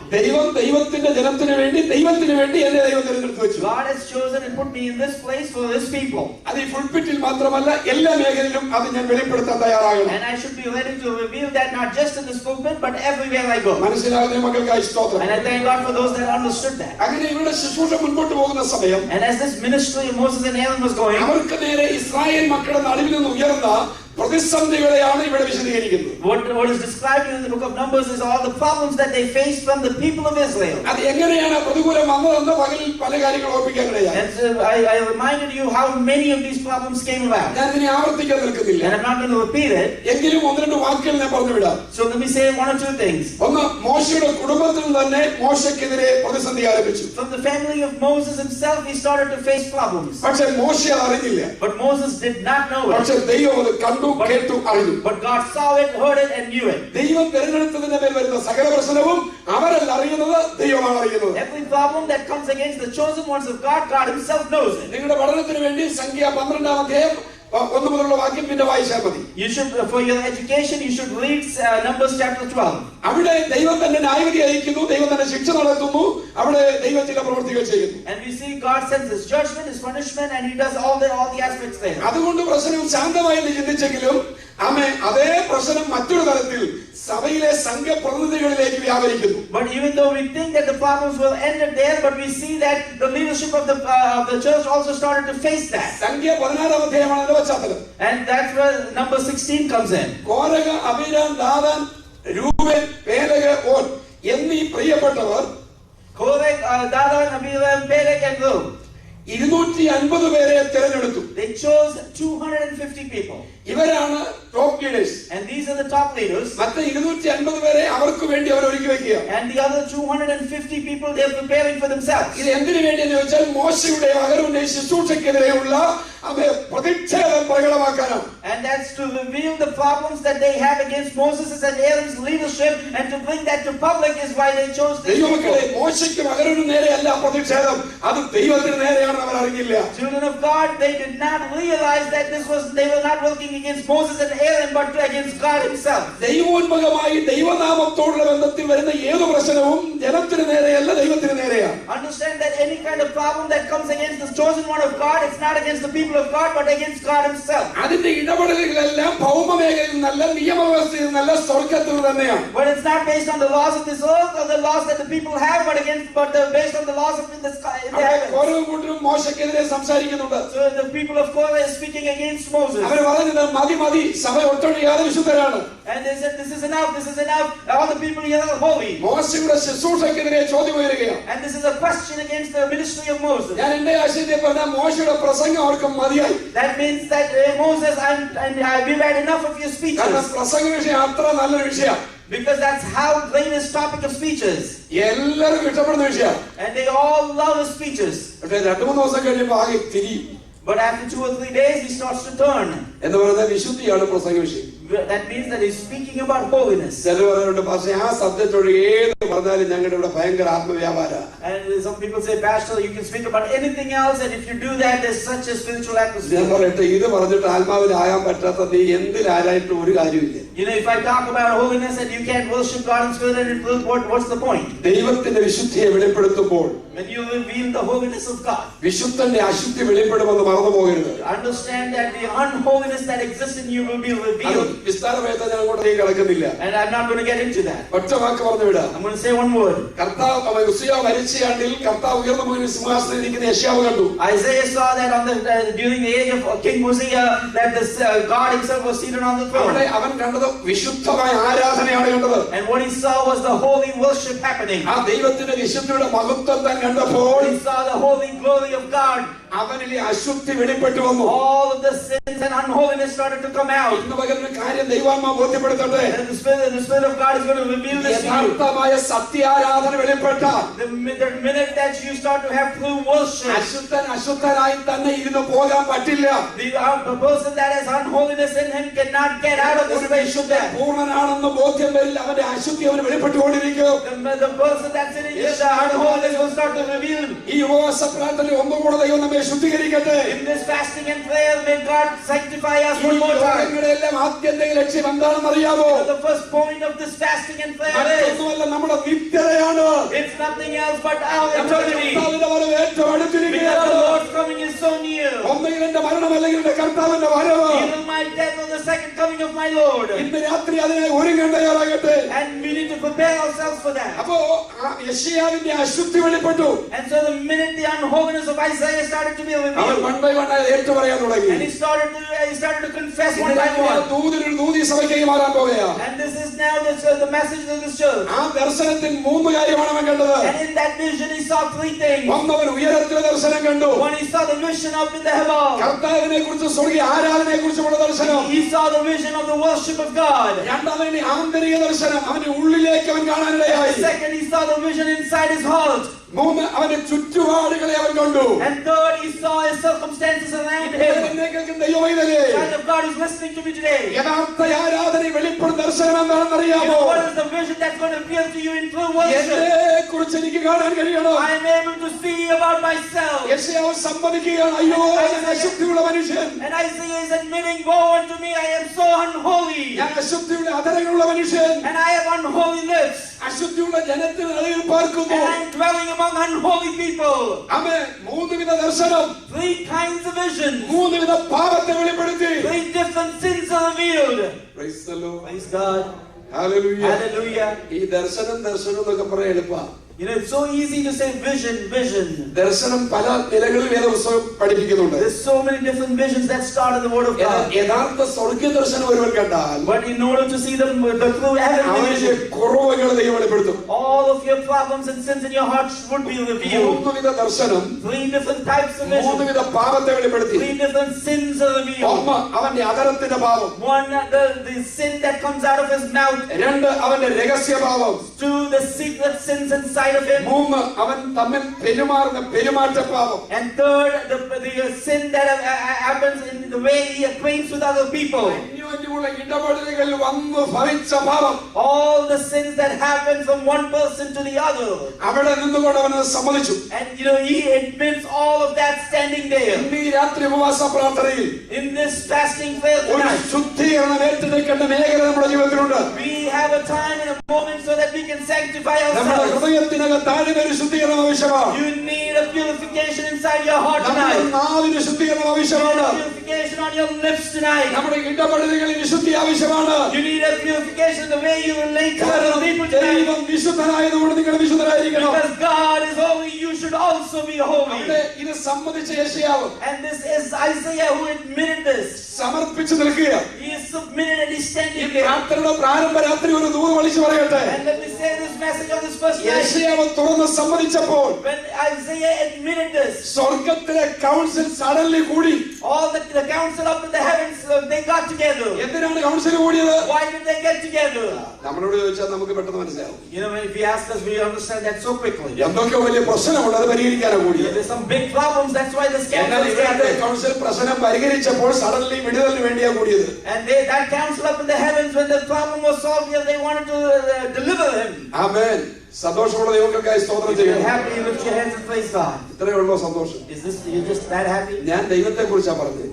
ദൈവത്തിന്റെ ജനത്തിനു വേണ്ടി എന്നെ ദൈവം തിരഞ്ഞെടുത്തു വെച്ചു. God has chosen and put me in this place for this people. അത് ഈ ഫുൾപിറ്റിൽ മാത്രമല്ല, എല്ലാ മേഖലയിലും അത് ഞാൻ വെളിപ്പെടുത്താൻ തയ്യാറാകണം. And I should be ready to reveal that not just in this pulpit, but everywhere I go. മനസ്സിലാകുന്ന മക്കൾക്കായി സ്തോത്രം. And I thank God for those that understood that. അങ്ങനെ ഇവരുടെ ശുശ്രൂഷ മുൻപോട്ട് പോകുന്ന സമയം, And as this ministry of Moses and Aaron was going, അവർക്ക് നേരെ ഇസ്രായേൽ മക്കളുടെ നടുവിൽ നിന്ന് ഉയർന്ന പ്രതിസന്ധികളെയാണ് ഇവിടെ വിശദീകരിക്കുന്നത്. What is described in the book of Numbers is all the problems that they faced from the people of Israel. അത് എങ്ങനെയാണ് പ്രതികൂലം വന്നതെന്ന് പകലിൽ പല കാര്യങ്ങൾ ഓർപ്പിക്കാനിടയായി. And so I reminded you how many of these problems came about. ഞാൻ ഇതിനെ ആവർത്തിക്കാൻ നിൽക്കുന്നില്ല. And I'm not going to repeat it. എങ്കിലും ഒന്ന് രണ്ട് വാക്കുകൾ ഞാൻ പറഞ്ഞു വിടാം. So let me say one or two things. ഒന്ന്, മോശയുടെ കുടുംബത്തിൽ തന്നെ മോശയ്ക്കെതിരെ പ്രതിസന്ധി ആരംഭിച്ചു. From the family of Moses himself, he started to face problems. പക്ഷേ മോശ അത് അറിഞ്ഞില്ല. But Moses did not know it. പക്ഷേ ദൈവം അത് കണ്ടു, കേട്ടു, അറിഞ്ഞു. But God saw it, heard it, and knew it. ദൈവം തിരഞ്ഞെടുത്തതിന്റെ മേൽ വരുന്ന സകല പ്രശ്നവും അവരല്ല അറിയുന്നത്, ദൈവമാണ് അറിയുന്നത്. Every problem that comes against the chosen ones of God, God himself knows it. നിങ്ങളുടെ പഠനത്തിന് വേണ്ടി സംഖ്യ 12-ാം അധ്യായം 1 മുതലുള്ള വാക്യം പിന്നെ വായിച്ചാൽ മതി. You should, for your education, you should read Numbers chapter 12. അവിടെ ദൈവം തന്നെ ന്യായവിധി അയക്കുന്നു, ദൈവം തന്നെ ശിക്ഷ നടത്തുന്നു, അവിടെ ദൈവം ചില പ്രവൃത്തികൾ ചെയ്യുന്നു. And we see God sends his judgment, his punishment, and he does all the aspects there. അതുകൊണ്ട് പ്രശ്നം ശാന്തമായി ചിന്തിച്ചെങ്കിലും അതേ പ്രശ്നം മറ്റൊരു തലത്തിൽ സഭയിലെ സംഘപ്രതിനിധികളിലേക്ക് വ്യാപരിക്കുന്നു. But even though we think that the problems will end there, but we see that the leadership of the church also started to face that. സംഖ്യ 16-ാം അധ്യായമാണ് അതിന്റെ പശ്ചാത്തലം. And that's where number 16 comes in. Korah, Abiram, Dathan, Reuben, Peleg, On എന്നീ പ്രിയപ്പെട്ടവർ Korah, Dathan, Abiram, Pelech, and Reu. 250 പേരെ തിരഞ്ഞെടുത്തു. They chose 250 people. ഇവരാണ് top leaders. And these are the top leaders. മറ്റേ 250 പേരെ അവർക്ക് വേണ്ടി അവർ ഒരുക്കി വെക്കുക. And the other 250 people they are preparing for themselves. ഇത് എന്തിനു വേണ്ടിയെന്ന് ചോദിച്ചാൽ മോശയുടെ അഹരോന്റെ ശുശ്രൂഷയ്ക്കെതിരെയുള്ള പ്രതിഷേധം പ്രകടമാക്കാനാണ്. And that's to reveal the problems that they have against Moses and Aaron's leadership, and to bring that to public is why they chose these people. മോശയ്ക്കും അഹരോനും നേരെയല്ല പ്രതിഷേധം, അത് ദൈവത്തിന് നേരെയാണെന്ന് അവർ അറിഞ്ഞില്ല. Children of God, they did not realize that they were not working against Moses and Aaron, but against God himself. ദൈവോന്മുഖമായി ദൈവനാമത്തോടുള്ള ബന്ധത്തിൽ വരുന്ന ഏത് പ്രശ്നവും ജനത്തിന് നേരെയല്ല, ദൈവത്തിന് നേരെയാണ്. Understand that any kind of problem that comes against the chosen one of God, it's not against the people of God, but against God Himself. അതിന്റെ ഇടപെടലുകളെല്ലാം ഭൗമമേഖലയിൽ നിന്നല്ല, നിയമവ്യവസ്ഥയിൽ നിന്നല്ല, സ്വർഗ്ഗത്തിൽ തന്നെയാണ്. But it's not based on the laws of this earth or the laws that the people have, but based on the laws of in the sky, in the heavens. ഓരോ കൂട്ടരും മോശക്കെതിരെ സംസാരിക്കുന്നുണ്ട്. So the people of Korah is speaking against Moses. അവർ പറഞ്ഞത് മതി മതി, സഭ ഒട്ടൊഴിയാതെ വിശുദ്ധരാണ്. And they said, this is enough, this is enough. All the people here are holy. മോശയുടെ ശുശ്രൂഷക്കെതിരെ ചോദ്യം ഉയരുകയാണ്. And this is a question against the ministry of Moses. ഞാൻ എന്റെ ആശയത്തെ പറഞ്ഞ മോശയുടെ പ്രസംഗം അവർക്ക് മതിയായി. That means that Moses, we've had enough of your speeches. കാരണം പ്രസംഗ വിഷയം അത്ര നല്ലൊരു വിഷയം. Because that's how great his topic of speeches. എല്ലാവർക്കും ഇഷ്ടപ്പെടുന്ന വിഷയം. And they all love his speeches. പക്ഷേ 2-3 ദിവസം കഴിയുമ്പോൾ ആകെ തിരിയും. But after 2 or 3 days, he starts to turn. എന്ന് പറയുന്നത് വിശുദ്ധിയാണ് പ്രസംഗ വിഷയം. That means that he's speaking about holiness. ചിലർ പറയുന്നുണ്ട്, പക്ഷേ ആ സബ്ജക്റ്റോട് ഏത് പറഞ്ഞാലും ഞങ്ങളുടെ ഇവിടെ ഭയങ്കര ആത്മവ്യാപാരം. And some people say, Pastor, you can speak about anything else, and if you do that, there's such a spiritual atmosphere. ഞാൻ പറയട്ടെ, ഇത് പറഞ്ഞിട്ട് ആത്മാവിലാകാൻ പറ്റാത്ത നീ എന്തിലാരായിട്ട് ഒരു കാര്യമില്ല. You know, if I talk about holiness and you can't worship God in spirit and in truth, what's the point? ദൈവത്തിന്റെ വിശുദ്ധിയെ വെളിപ്പെടുത്തുമ്പോൾ When you reveal the holiness of God, വിശുദ്ധന്റെ അശുദ്ധി വെളിപ്പെടുമെന്ന് മറന്നു പോകരുത്. understand that the unholiness that exists in you will be revealed. വിസ്താരമായിട്ട് ഞാൻ അങ്ങോട്ടേക്ക് കിടക്കുന്നില്ല. And I'm not going to get into that. ഒറ്റ വാക്ക് പറഞ്ഞു വിടാം. I'm going to say one word. കർത്താവ് ഉസിയാവ് മരിച്ച ആണ്ടിൽ കർത്താവ് ഉയർന്ന മുകളിൽ സിംഹാസനത്തിൽ ഇരിക്കുന്ന യെശയ്യാവ് കണ്ടു. Isaiah saw that during the age of King Uzziah that this God Himself was seated on the throne. അവിടെ അവൻ കണ്ടത് വിശുദ്ധമായ ആരാധനയാണ് കണ്ടത്. And what he saw was the holy worship happening. ആ ദൈവത്തിന്റെ വിശുദ്ധിയുടെ മഹത്വം താൻ കണ്ടപ്പോൾ He saw the holy glory of God. അവനിലെ അശുദ്ധി വെളിപ്പെട്ടു വന്നു. All of the sins and unholiness started to come out. ഇന്ന് പകരം കാര്യം ദൈവാത്മാ ബോധ്യപ്പെടുത്തട്ടെ. And the Spirit of God is going to reveal this to you. യഥാർത്ഥമായ സത്യാരാധന വെളിപ്പെട്ടാൽ The minute that you start to have true worship, അശുദ്ധനായി തന്നെ ഇരുന്ന് പോകാൻ പറ്റില്ല. the person that has unholiness in him cannot get out of the space of that. പൂർണ്ണനാണെന്ന് ബോധ്യം വരില്ല, അവന്റെ അശുദ്ധി അവന് വെളിപ്പെട്ടുകൊണ്ടിരിക്കും. The person that's in his unholiness will start to reveal. ഈ ഉപവാസ പ്രാർത്ഥനയിൽ ഒന്നുകൂടെ ദൈവം നമ്മെ ശുദ്ധീകരിക്കട്ടെ. In this fasting and prayer, may God sanctify us one more time. എല്ലാം ആദ്യത്തെ ലക്ഷ്യം എന്താണെന്ന് അറിയാമോ? The first point of this fasting and prayer is മറ്റൊന്നുമല്ല, നമ്മുടെ നിത്യതയാണ്. it's nothing else but our eternity. കർത്താവിന്റെ വരവ് ഏറ്റവും അടുത്തിരിക്കുകയാണ്. Because the Lord's coming is so near. ഒന്നുകിൽ എന്റെ മരണം അല്ലെങ്കിൽ എന്റെ കർത്താവിന്റെ വരവ്. Either my death or the second coming of my Lord. ഇന്ന് രാത്രി അതിനായി ഒരുങ്ങേണ്ട തയ്യാറാകട്ടെ. And we need to prepare ourselves for that. അപ്പോ യെശയ്യാവിന്റെ അശുദ്ധി വെളിപ്പെട്ടു. And so the minute the unholiness of Isaiah started to be revealed, അവൻ one by one ഏറ്റു പറയാൻ തുടങ്ങി. and he started to confess one by one. ദൂതി സഭയ്ക്ക് മാറാൻ പോകുകയാണ്. And this is now the message of this church. ആ ദർശനത്തിൽ 3 കാര്യമാണ് അവൻ കണ്ടത്. And in that vision he saw 3 things. ഒന്നവൻ ഉയരത്തിലെ ദർശനം കണ്ടു. One, he saw the vision up in the heavens. കർത്താവിനെ കുറിച്ച് സ്വർഗ്ഗീയ ആരാധനയെ കുറിച്ചുള്ള ദർശനം. He saw the vision of the worship of God. രണ്ടാമത് ആന്തരിക ദർശനം, അവന്റെ ഉള്ളിലേക്ക് അവൻ കാണാനിടയായി. Second, he saw the vision inside his heart. മൂന്ന്, അവന്റെ ചുറ്റുപാടുകളെ അവൻ കണ്ടു. And third, he saw his circumstances around him. Child of God who's listening to me today. യഥാർത്ഥ ആരാധന വെളിപ്പെടുന്ന ദർശനം എന്താണെന്ന് അറിയാമോ? What is the vision that's going to appeal to you in true worship? എന്നെ കുറിച്ച് എനിക്ക് കാണാൻ കഴിയണം. I am able to see about myself. യെശയ്യാവ് സമ്മതിക്കുകയാണ്, അയ്യോ ഞാൻ അശുദ്ധിയുള്ള മനുഷ്യൻ. And Isaiah is admitting, woe unto me, I am so unholy. ഞാൻ അശുദ്ധിയുള്ള അധരങ്ങളുള്ള മനുഷ്യൻ. And I have unholy lips. അശുദ്ധിയുള്ള ജനത്തിന് അഴകിൽ പാർക്കുന്നു. And I am dwelling among unholy people. അവൻ 3 വിധ ദർശനം, 3 kinds of visions. 3 വിധ പാപത്തെ വെളിപ്പെടുത്തി. 3 different sins are revealed. Praise the Lord. Praise God. Hallelujah. Hallelujah. ഈ ദർശനം എന്നൊക്കെ പറയാൻ എളുപ്പമാണ്. You know, it's so easy to say vision. ദർശനം പല നിലകളിൽ വേദപുസ്തകം പഠിപ്പിക്കുന്നുണ്ട്. There's so many different visions that start in the Word of God. യഥാർത്ഥ സ്വർഗ്ഗീയ ദർശനം ഒരുവൻ കണ്ടാൽ, But in order to see the true heavenly vision, കുറവുകൾ ദൈവം വെളിപ്പെടുത്തും. all of your problems and sins in your heart would be revealed. 3 വിധ ദർശനം, 3 different types of 3 vision. വിധ പാപത്തെ വെളിപ്പെടുത്തി. 3 different sins are revealed. ഒന്ന്, അവന്റെ അധരത്തിന്റെ പാപം. 1, the sin that comes out of his mouth. 2, അവന്റെ രഹസ്യ പാപം. 2, the secret sins inside of him. 3, അവൻ തമ്മിൽ പെരുമാറുന്ന പെരുമാറ്റ പാപം. And 3rd, the sin that happens in the way he acquaints with other people. അന്യോന്യമുള്ള ഇടപെടലുകൾ വന്നു ഭവിച്ച പാപം, all the sins that happened from one person to the other, അവിടെ നിന്നുകൊണ്ട് അവനെ സമ്മതിച്ചു. and he admits all of that standing there. ഇന്ന് ഈ രാത്രി ഉപവാസ പ്രാർത്ഥനയിൽ In this fasting prayer ഒരു tonight, ശുദ്ധീകരണം ഏറ്റെടുക്കേണ്ട മേഖല നമ്മുടെ ജീവിതത്തിലുണ്ട്. we have a time and a moment so that we can sanctify നമ്മുടെ ourselves. ഹൃദയത്തിനകത്താഴെ ഒരു ശുദ്ധീകരണം ആവശ്യമാണ്. You need a purification inside your heart നമ്മുടെ tonight. നാവിന് ശുദ്ധീകരണം You ആവശ്യമാണ്. need a purification on your lips tonight. നമ്മുടെ ഇടപെടലുകളിൽ വിശുദ്ധി ആവശ്യമാണ്. You need a purification the way you relate to other people tonight. ദൈവം വിശുദ്ധനായതുകൊണ്ട് നിങ്ങൾ വിശുദ്ധരായിരിക്കണം. Because God is holy, you should also be holy. അവിടെ ഇത് സമ്മതിച്ച യെശയ്യാവ് And this is Isaiah who admitted this. സമർപ്പിച്ചു നിൽക്കുക. He is submitted and he's standing ഈ there. പ്രാർത്ഥനയുടെ പ്രാരംഭ രാത്രി ഒരു ദൂത് വിളിച്ചു പറയട്ടെ. And let me say this message on this first night. യെശയ്യാവ് തുറന്ന് സമ്മതിച്ചപ്പോൾ When Isaiah admitted this, സ്വർഗത്തിലെ കൗൺസിൽ സഡൻലി കൂടി. all the council up in the heavens, they got together. എന്തിനാണ് കൗൺസിൽ കൂടിയത്? Why did they get together? നമ്മളോട് ചോദിച്ചാൽ നമുക്ക് പെട്ടെന്ന് മനസ്സിലാവും. You know, if you ask us, we understand that so quickly. എന്തൊക്കെ വലിയ പ്രശ്നമുണ്ട്, അത് പരിഹരിക്കാനാണ് കൂടിയത്. There's some big problems, that's why this council is ഇവരുടെ gathered. കൗൺസിൽ പ്രശ്നം പരിഹരിച്ചപ്പോൾ സഡൻലി വിടുതലിന് വേണ്ടിയാ കൂടിയത്. And that council up in the heavens, when the problem was solved, they wanted to deliver him. ആമേൻ. സന്തോഷമുള്ള ദൈവങ്ങൾക്കായി സ്തോത്രം If you're ചെയ്യുന്നു. happy, lift your hands and praise God. ഇത്രയേ ഉള്ളൂ സന്തോഷം. You're just that happy? ഞാൻ ദൈവത്തെ കുറിച്ചാണ് പറഞ്ഞത്.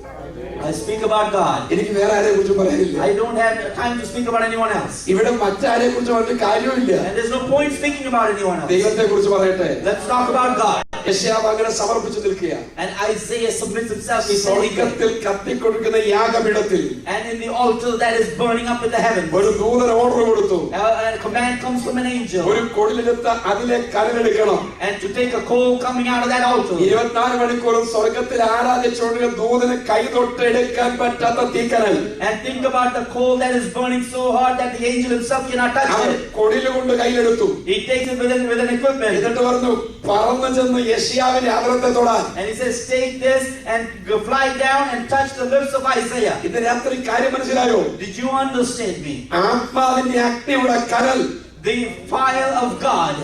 I speak about God. എനിക്ക് വേറെ ആരെ കുറിച്ചും പറയാനില്ല. I don't have time to speak about anyone else. ഇവിടെ മറ്റാരെ കുറിച്ച് പറഞ്ഞിട്ട് കാര്യമില്ല. And there's no point speaking about anyone else. ദൈവത്തെ കുറിച്ച് പറയട്ടെ. Let's talk about God. യെശയ്യാവ് അങ്ങനെ സമർപ്പിച്ചു നിൽക്കുക. And Isaiah submits himself. He's standing there. സ്വർഗ്ഗത്തിൽ കത്തിക്കൊടുക്കുന്ന യാഗപീഠത്തിൽ And in the altar that is burning up in the heavens, ഒരു ദൂതൻ ഓർഡർ കൊടുത്തു. a command comes from an angel. ഒരു കൊടിലെടുത്ത് അതിലെ കനലെടുക്കണം. And to take a coal coming out of that altar. 24 മണിക്കൂറും സ്വർഗ്ഗത്തിൽ ആരാധിച്ചുകൊണ്ട് ദൂതന് കൈ തൊട്ടെടുക്കാൻ പറ്റാത്ത തീക്കനൽ. And think about the coal that is burning so hard that the angel himself cannot touch അവൻ it. കൊടിലുകൊണ്ട് കയ്യിലെടുത്തു. He takes it with an equipment. എന്നിട്ട് പറഞ്ഞു പറന്നു ചെന്ന് യെശയ്യാവിന്റെ അധരത്തെ തൊടാൻ. And he says, take this and fly down and touch the lips of Isaiah. ഇന്ന് രാത്രി കാര്യം മനസ്സിലായോ? Did you understand me? ആത്മാവിന്റെ അഗ്നിയുടെ കനൽ, The fire of God.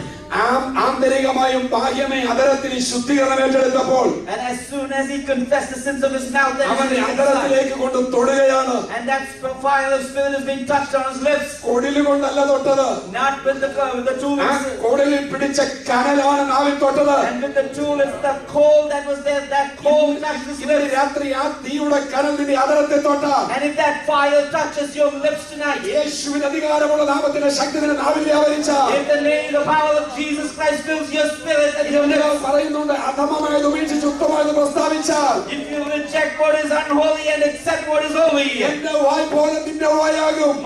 ആന്തരികമായും ബാഹ്യമായും അധരത്തിൽ ശുദ്ധീകരണം ഏറ്റെടുത്തപ്പോൾ And as soon as he confessed the sins of his mouth, അവന്റെ അധരത്തിലേക്ക് കൊണ്ട് തൊടുകയാണ്. and that fire of spirit is being touched on his lips. കൊടിലുകൊണ്ടല്ല തൊട്ടത്. Not with the tool. ആ കൊടിലിൽ പിടിച്ച കനലാണ് നാവിൽ തൊട്ടത്. And with the tool, it's the coal that was there. That coal touched his ഇന്നലെ lips. രാത്രി ആ തീയുടെ കനൽ നിന്റെ അധരത്തെ തൊട്ടാൽ And if that fire touches your lips tonight, യേശുവിന്റെ അധികാരമുള്ള നാമത്തിന്റെ ശക്തി നിന്റെ നാവിൽ വ്യാപരിച്ചാൽ if the name, the power of Jesus Christ fills your spirit and your lips, പറയുന്നുണ്ട് അധമമായത് ഉപേക്ഷിച്ച് ഉത്തമമായത് പ്രസ്താവിച്ചാൽ if you reject what is unholy and accept what is holy, എന്റെ വായ് പോലെ നിന്റെ വായാകും.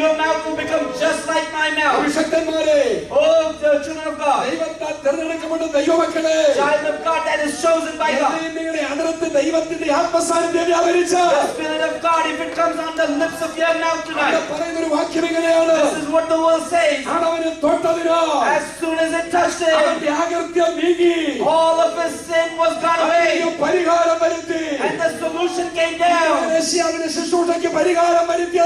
your mouth will become just like my mouth. അഭിഷക്തന്മാരെ, Oh, the children of God, ദൈവത്താൽ തിരഞ്ഞെടുക്കപ്പെട്ട ദൈവമക്കളെ, child of God that is chosen by God, നിങ്ങളുടെ അധരത്തിൽ ദൈവത്തിന്റെ ആത്മസാന്നിധ്യം വ്യാപരിച്ചാൽ the Spirit of God, if it comes on the lips of your mouth tonight, പറയുന്ന ഒരു വാക്യം എങ്ങനെയാണ്? this is what the word says. അവന് തൊട്ടതിനോ As soon as it touched him, അവന്റെ അകൃത്യം നീങ്ങി, all of his sin was gone away, പരിഹാരം വരുത്തി. and the solution came down. യെശയ്യാവിന്റെ ശുശ്രൂഷയ്ക്ക് പരിഹാരം വരുത്തിയത്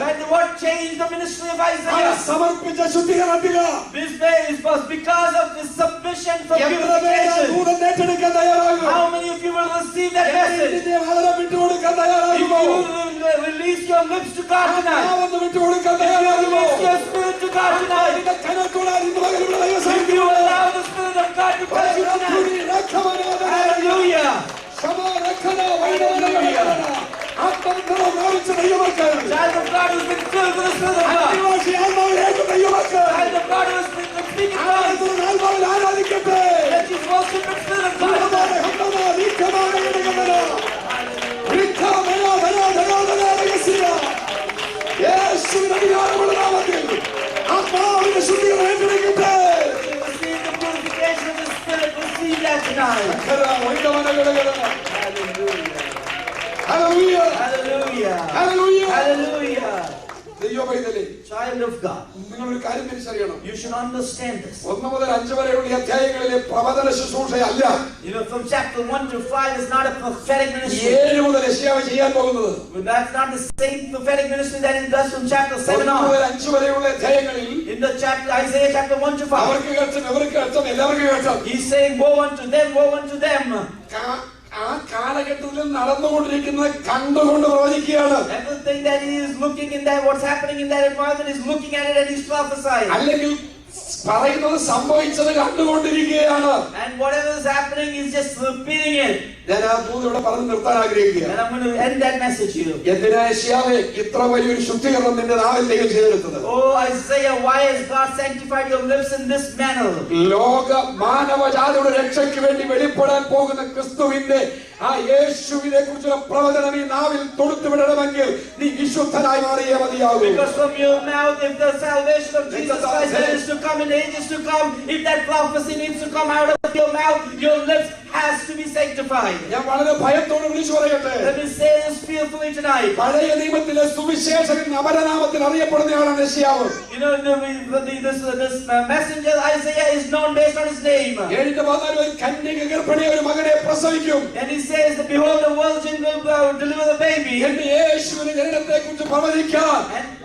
And what changed the ministry of അവൻ Isaiah? സമർപ്പിച്ച ശുദ്ധീകരണത്തില This day was because of the submission for എത്ര പേര് purification. ദൂതൻ ഏറ്റെടുക്കാൻ തയ്യാറാകും? How many of you will receive that message? നിന്റെ അധരം വിട്ടുകൊടുക്കാൻ If തയ്യാറാകുമോ? you will release your lips to God tonight, നാവൊന്ന് വിട്ടുകൊടുക്കാൻ if you തയ്യാറാകുമോ? release your spirit to God tonight, നിന്റെ കനത്തോടാൻ ഇന്ന് പകലുള്ള if you ദൈവസന്നിധിയിൽ allow the Spirit of God to touch you tonight, hallelujah. Child of God who's been filled with the Spirit of God. Child of God who's been speaking tongues. Let you worship the Spirit of God. Receive the purification of the Spirit. Receive that tonight. Hallelujah. Hallelujah. Hallelujah. Hallelujah. ദൈവമൈതലേ, Child of God, നിങ്ങളൊരു കാര്യം തിരിച്ചറിയണം. you should understand this. 1 മുതൽ 5 വരെയുള്ള അധ്യായങ്ങളിലെ പ്രവചന ശുശ്രൂഷയല്ല You know, from chapter 1 to 5 is not a prophetic ministry. 7 മുതൽ യെശയ്യാവ് ചെയ്യാൻ പോകുന്നത്. That's not the same prophetic ministry that he does from chapter 7 1 on. മുതൽ 5 വരെയുള്ള അധ്യായങ്ങളിൽ In the chapter Isaiah chapter 1 to 5, അവർക്ക് കേൾക്കും, ഇവർക്ക് കേൾക്കും, എല്ലാവർക്കും കേൾക്കും. he's saying, woe unto them, woe unto them. ആ കാലഘട്ടത്തിൽ നടന്നുകൊണ്ടിരിക്കുന്നത് കണ്ടുകൊണ്ട് പ്രവചിക്കുകയാണ്. Everything that he is looking in that, what's happening in that environment, is looking at it and he's prophesying. അല്ലെങ്കിൽ പറയുന്നത് സംഭവിച്ചത് കണ്ടുകൊണ്ടിരിക്കുകയാണ്. And whatever is happening is just repeating it. ഞാൻ ആ ദൂത് ഇവിടെ പറഞ്ഞു നിർത്താൻ ആഗ്രഹിക്കുകയാണ്. And I'm going to end that message here. എന്തിനാ യെശയ്യാവേ ഇത്ര വലിയൊരു ശുദ്ധീകരണം നിന്റെ നാവിൽ ദൈവം ചെയ്തെടുത്തത്? Oh Isaiah, why has God sanctified your lips in this manner? ലോക മാനവജാതിയുടെ രക്ഷയ്ക്ക് വേണ്ടി വെളിപ്പെടാൻ പോകുന്ന ക്രിസ്തുവിന്റെ ആ യേശുവിനെ കുറിച്ചുള്ള പ്രവചനം ഈ നാവിൽ തൊടുത്തു വിടണമെങ്കിൽ നീ വിശുദ്ധനായി മാറിയേ മതിയാകൂ. Because from your mouth, if the salvation of Jesus Christ that is to come in ages to come, if that prophecy needs to come out of your mouth, your lips has to be sanctified. ഞാൻ വളരെ ഭയത്തോടെ വിളിച്ചു പറയട്ടെ. Let me say this fearfully tonight. പഴയ നിയമത്തിലെ Suviseshakan അപരനാമത്തിൽ അറിയപ്പെടുന്നയാളാണ് യെശയ്യാവ്. You know, this messenger Isaiah is known based on his name. 7:14 ഒരു കന്യക ഗർഭിണിയായ ഒരു മകനെ പ്രസവിക്കും. And he says that behold, the virgin will deliver the baby. എന്ന് യേശുവിന്റെ ജനനത്തെ കുറിച്ച് പ്രവചിക്കാൻ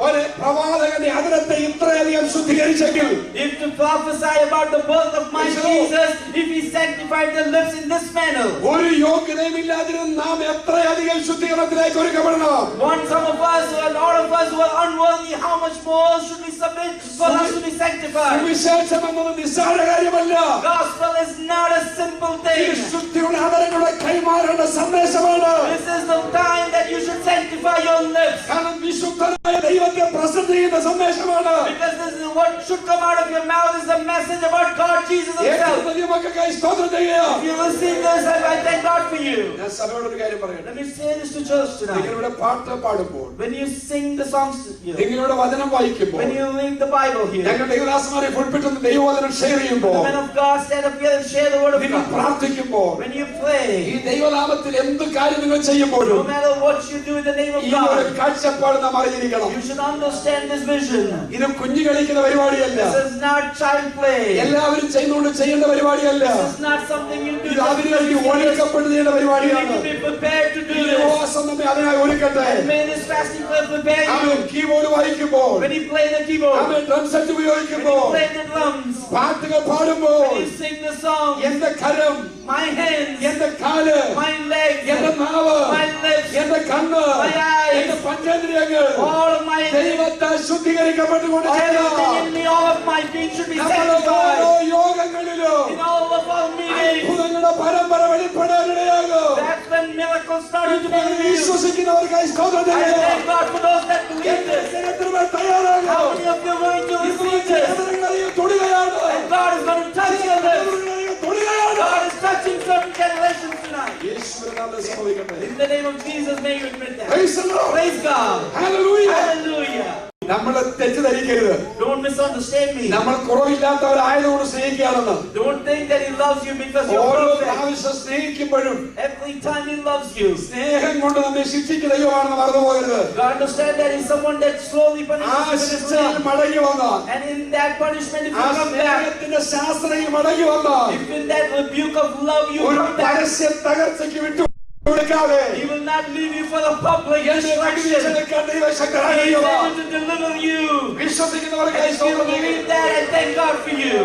ഒരു പ്രവാചകന്റെ ഹൃദയത്തെ ഇത്രയധികം ശുദ്ധീകരിച്ചെങ്കിൽ, If to prophesy about the birth of my Jesus, if he sanctified the lips in this manner, ഒരു യോഗ്യതയുമില്ലാതിരുന്ന നാം എത്രയധികം ശുദ്ധീകരണത്തിലേക്ക് ഒരുക്കപ്പെടണം. some of us and all of us who are unworthy, how much more should we submit for us to be sanctified? സുവിശേഷം എന്നത് നിസ്സാര കാര്യമല്ല. Gospel is not a simple ഈ thing. ശുദ്ധിയുടെ ആദരങ്ങളുടെ കൈമാറേണ്ട സന്ദേശമാണ്. This is the time that you should sanctify your lips. കാരണം വിശുദ്ധനായ ദൈവത്തെ present ചെയ്യുന്ന സന്ദേശമാണ്. Because this is what should come out of your mouth is the message about God Jesus himself. ദൈവമക്കൾക്കായി സ്തോത്രം ചെയ്യുക. If you receive this, I thank God for you. ഞാൻ സഭയോട് ഒരു കാര്യം പറയട്ടെ. Let me say this to church tonight. നിങ്ങളുടെ പാട്ട് പാടുമ്പോൾ, When you sing the songs here, നിങ്ങളുടെ വചനം വായിക്കുമ്പോൾ, when you read the Bible here, ഞങ്ങൾ ദൈവദാസന്മാരെ പുൽപിറ്റുന്ന ദൈവവചനം ഷെയർ the ചെയ്യുമ്പോൾ, men of God stand up here and share the word of നിങ്ങൾ God. പ്രാർത്ഥിക്കുമ്പോൾ, When you ഈ pray, ദൈവനാമത്തിൽ എന്ത് കാര്യം നിങ്ങൾ ചെയ്യുമ്പോഴും no matter what you do in the name of ഈ ഒരു God, കാഴ്ചപ്പാട് നാം അറിഞ്ഞിരിക്കണം. you should understand this vision. ഇത് കുഞ്ഞു കളിക്കുന്ന പരിപാടിയല്ല. This is not child play. എല്ലാവരും ചെയ്യുന്നോണ്ട് ചെയ്യേണ്ട പരിപാടിയല്ല. This is not something you do. ഇത് അതിലേക്ക് ഒരുക്കപ്പെട്ട് ചെയ്യേണ്ട You need പരിപാടിയാണ്. to be prepared to do ഈ this. ഉപവാസം നമ്മെ അതിനായി ഒരുക്കട്ടെ. And may this fasting prayer prepare അവൻ you. കീബോർഡ് വായിക്കുമ്പോൾ, When you play the keyboard, അവൻ ഡ്രം സെറ്റ് when you ഉപയോഗിക്കുമ്പോൾ, play the drums, പാട്ടുകൾ പാടുമ്പോൾ, when you sing the song, എന്റെ കരം, my hands, എന്റെ കാല്, my legs, എന്റെ നാവ്, my lips, എന്റെ കണ്ണ്, my eyes, എന്റെ പഞ്ചേന്ദ്രിയങ്ങൾ all of my ദൈവത്താൽ ശുദ്ധീകരിക്കപ്പെട്ടുകൊണ്ട് everything in me, all of my being should be നമ്മുടെ ഓരോ sanctified. യോഗങ്ങളിലും In all of our meetings, അത്ഭുതങ്ങളുടെ പരമ്പര വെളിപ്പെടാനിടയാകും. that's when miracles started to be ഇതിൽ revealed. വിശ്വസിക്കുന്നവർക്കായി സ്തോത്രം I ചെയ്യുക. thank God for those that believe this. ജനത്തിനുമേൽ തയ്യാറാകുക. How many of you are going to receive this? ജനങ്ങളെയും തൊടുകയാണ്. And God is going to touch your lips. ജനങ്ങളെയും തൊടുകയാണ്. God is touching certain generations tonight. യേശുവിന്റെ നാമത്തിൽ സംഭവിക്കട്ടെ. In the name of Jesus, may you admit that. Praise the Lord. Praise God. Hallelujah. Hallelujah. നമ്മളെ തെറ്റിദ്ധരിക്കരുത്. Don't misunderstand me. നമ്മൾ കുറവില്ലാത്തവരായതുകൊണ്ട് സ്നേഹിക്കുകയാണെന്ന്. Don't think that He loves you because you're ഓരോ perfect. പ്രാവശ്യം സ്നേഹിക്കുമ്പോഴും Every time He loves you, സ്നേഹം കൊണ്ട് നമ്മെ ശിക്ഷിക്കുന്ന ദൈവമാണെന്ന് മറന്നു പോകരുത്. you understand that He's someone that slowly ആ punishes you with His ശിക്ഷയിൽ wrath. മടങ്ങി വന്നാൽ, And in that punishment, if ആ you come back, സ്നേഹത്തിന്റെ ശാസ്ത്രയിൽ മടങ്ങി വന്നാൽ, if in that rebuke of love you ഒരു come back, പരസ്യ തകർച്ചയ്ക്ക് വിട്ടുകൊടുക്കാതെ He will not leave you for the public destruction. വിടുവിച്ചെടുക്കാൻ ദൈവശക്തനായ He is ദൈവമാണ്. able to deliver you. വിശ്വസിക്കുന്നവർക്കായി And if you സ്തോത്രം believe ചെയ്യുന്നു. that, I thank God for you.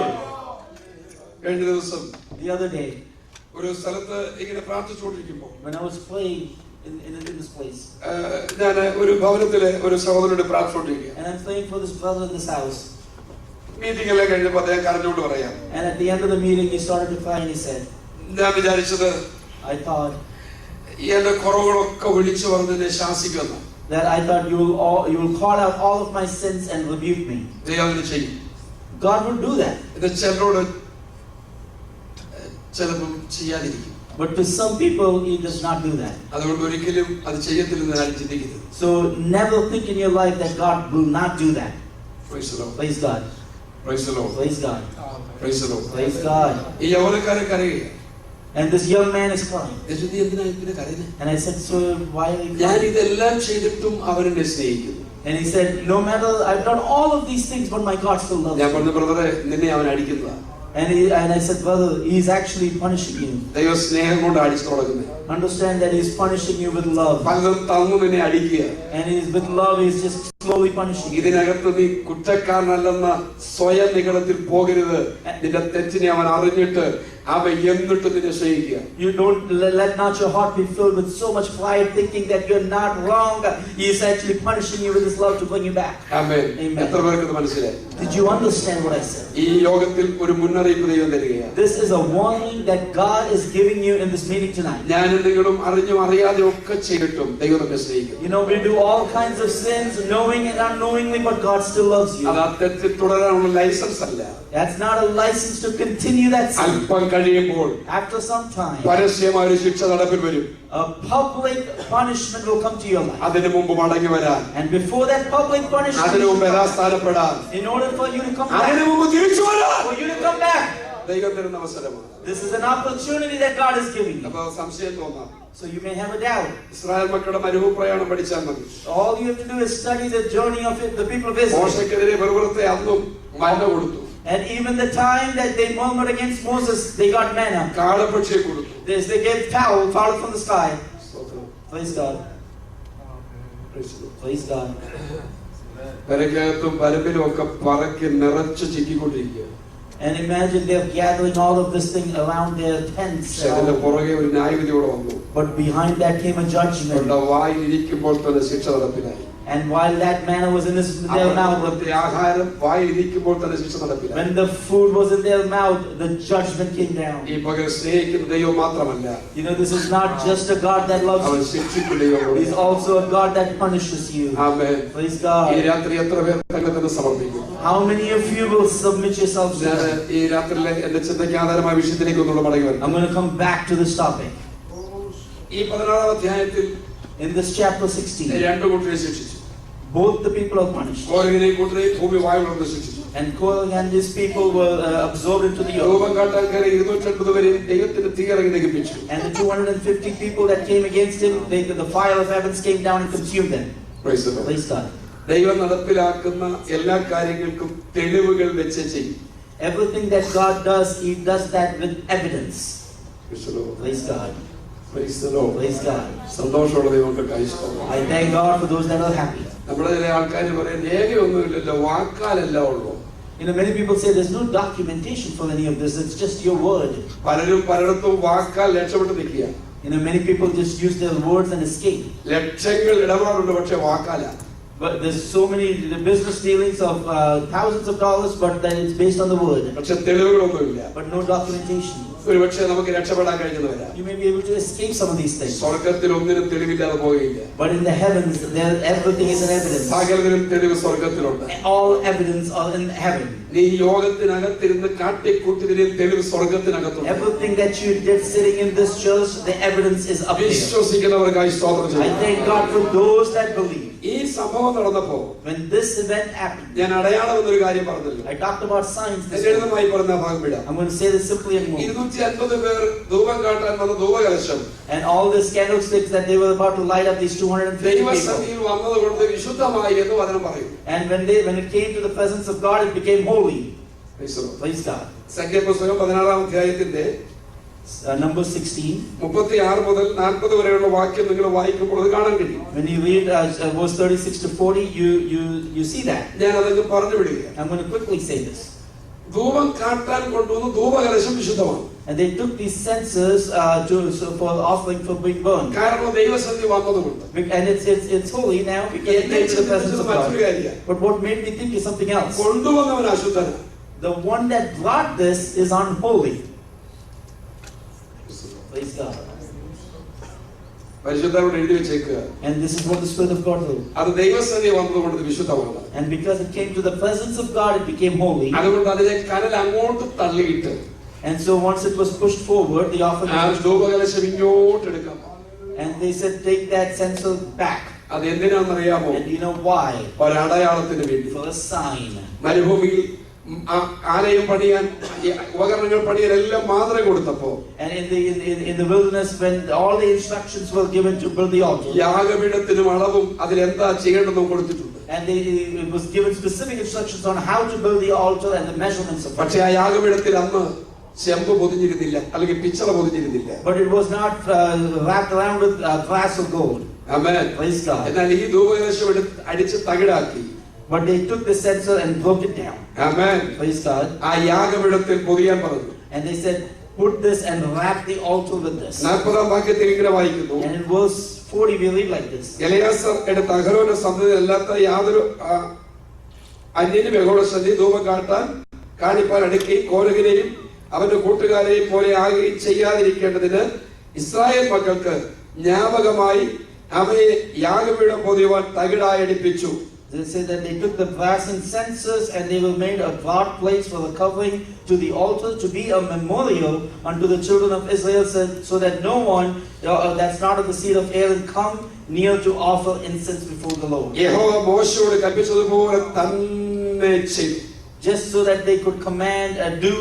കഴിഞ്ഞ ദിവസം The other day, ഒരു സ്ഥലത്ത് ഇങ്ങനെ പ്രാർത്ഥിച്ചുകൊണ്ടിരിക്കുമ്പോൾ when I was praying in this place, ഞാൻ ഒരു ഭവനത്തിലെ ഒരു സഹോദരനോട് പ്രാർത്ഥിച്ചുകൊണ്ടിരിക്കുക. and I'm praying for this brother in this house. Meeting എല്ലാം കഴിഞ്ഞപ്പോൾ അദ്ദേഹം കരഞ്ഞുകൊണ്ട് പറയാം, And at the end of the meeting, he started to cry and he said, ഞാൻ വിചാരിച്ചത് I thought എന്റെ കുറവുകളൊക്കെ വിളിച്ചു പറഞ്ഞതിനെ ശാസിക്കുന്നു. you will call out all of my sins and rebuke me. ദൈവം അതിന് ചെയ്യും. God will do that. ഇത് ചിലരോട് ചിലപ്പം ചെയ്യാതിരിക്കും. But to some people, He does not do that. അതുകൊണ്ട് ഒരിക്കലും അത് ചെയ്യത്തില്ലെന്ന് ആരും ചിന്തിക്കരുത്. So never think in your life that God will not do that. Praise the Lord. Praise God. Praise the Lord. Praise God. Praise the Lord. Praise God. ഈ യൗവനക്കാരൻ കരയുക. And this young man is crying. യേശുദി എന്തിനാ ഇങ്ങനെ കരയുന്നത്? And I said, so why are you ഞാൻ crying? ഇതെല്ലാം ചെയ്തിട്ടും അവൻ എന്നെ സ്നേഹിക്കുന്നു. And he said, no matter, I've done all of these things, but my God still loves ഞാൻ you. പറഞ്ഞു, ബ്രദറെ നിന്നെ അവൻ അടിക്കുന്നതാ. And I said, brother, he's actually punishing you. ദൈവം സ്നേഹം കൊണ്ട് അടിച്ചു തുടങ്ങുന്നത്. Understand that he's punishing you with love. പലതും തന്നു നിന്നെ അടിക്കുക. And with love, he's just slowly punishing you. ഇതിനകത്ത് നീ കുറ്റക്കാരനല്ലെന്ന സ്വയം നിഗമനത്തിൽ പോകരുത്. നിന്റെ തെറ്റിനെ അവൻ അറിഞ്ഞിട്ട് You don't let not your heart be filled with so much pride, thinking that you're not wrong. He is actually punishing you with His love to bring you back. Amen. Amen. Did you understand what I said? This is a warning that God is giving you in this meeting tonight. You know, we do all kinds of sins, knowing and unknowingly, but God still loves you. That's not a license to continue that sin. After some time, a public punishment will come to your life. And before that public punishment, in order for you to come back, this is an opportunity that God is giving you. So you may have a doubt. All you have to do is study the journey of the people of Israel. And even the time that they murmured against Moses, they got manna. They gave fowl from the sky. Praise God. Praise God. And imagine they're gathering all of this thing around their tents. But behind that came a judgment. And while that manna was in their mouth, when the food was in their mouth, the judgment came down. You know, this is not just a God that loves you. He's also a God that punishes you. Amen. Praise God. How many of you will submit yourselves to God? I'm going to come back to this topic. In this chapter 16, both the people are punished. And Korah and his people were absorbed into the earth. And the 250 people that came against him, the fire of heavens came down and consumed them. Praise God. Everything that God does, He does that with evidence. Praise God. Praise the Lord. Praise God. I thank God for those that are happy. You know, many people say there's no documentation for any of this, it's just your word. You know, many people just use their words and escape. But there's so many business dealings of thousands of dollars, but then it's based on the word. But no documentation. You may be able to escape some of these things. But in the heavens, everything is an evidence. All evidence are in heaven. Everything that you did sitting in this church, the evidence is up there. I thank God for those that believe. When this event happened, I talked about signs. I'm going to say this simply and more. And all the candlesticks that they were about to light up, these 250 people. And when it came to the presence of God, it became holy. Praise God. Number 16. When you read verse 36 to 40, you see that. I'm going to quickly say this. And they took these censers for offering for being burned. And it's holy now because it came to the presence of God. But what made me think is something else. The one that brought this is unholy. Praise God. And this is what the Spirit of God will. And because it came to the presence of God, it became holy. And so once it was pushed forward, the offering was pushed forward. And they said, take that censer back. And you know why? For a sign. And in the wilderness, when all the instructions were given to build the altar, and it was given specific instructions on how to build the altar and the measurements of it. But it was not wrapped around with glass or gold. Amen. Praise God. But they took the censer and broke it down. Amen. Praise God. And they said, put this and wrap the altar with this. 40-ാം വാക്യത്തിൽ ഇങ്ങനെ വായിക്കുന്നു. And in verse 40 we read like this. Eleazar എടുത്ത അഹരോന്റെ സന്തതിയല്ലാത്ത യാതൊരു അന്യനും യഹോവയുടെ സന്നിധിയിൽ ധൂപം കാണിപ്പാൻ അടുക്കുകയും കോരഹിനെയും അവന്റെ കൂട്ടുകാരെയും പോലെ ആകുകയും ചെയ്യാതിരിക്കേണ്ടതിന് ഇസ്രായേൽ മക്കൾക്ക് ജ്ഞാപകമായി അവയെ യാഗപീഠം പൊതിയുവാൻ തകിടായി അടിപ്പിച്ചു. They say that they took the brass and censers and they were made a broad place for the covering to the altar to be a memorial unto the children of Israel, so that no one that's not of the seed of Aaron come near to offer incense before the Lord. യഹോവ മോശയോട് കൽപ്പിച്ചതുപോലെ തന്നെ ചെയ്തു. Just so that they could command and do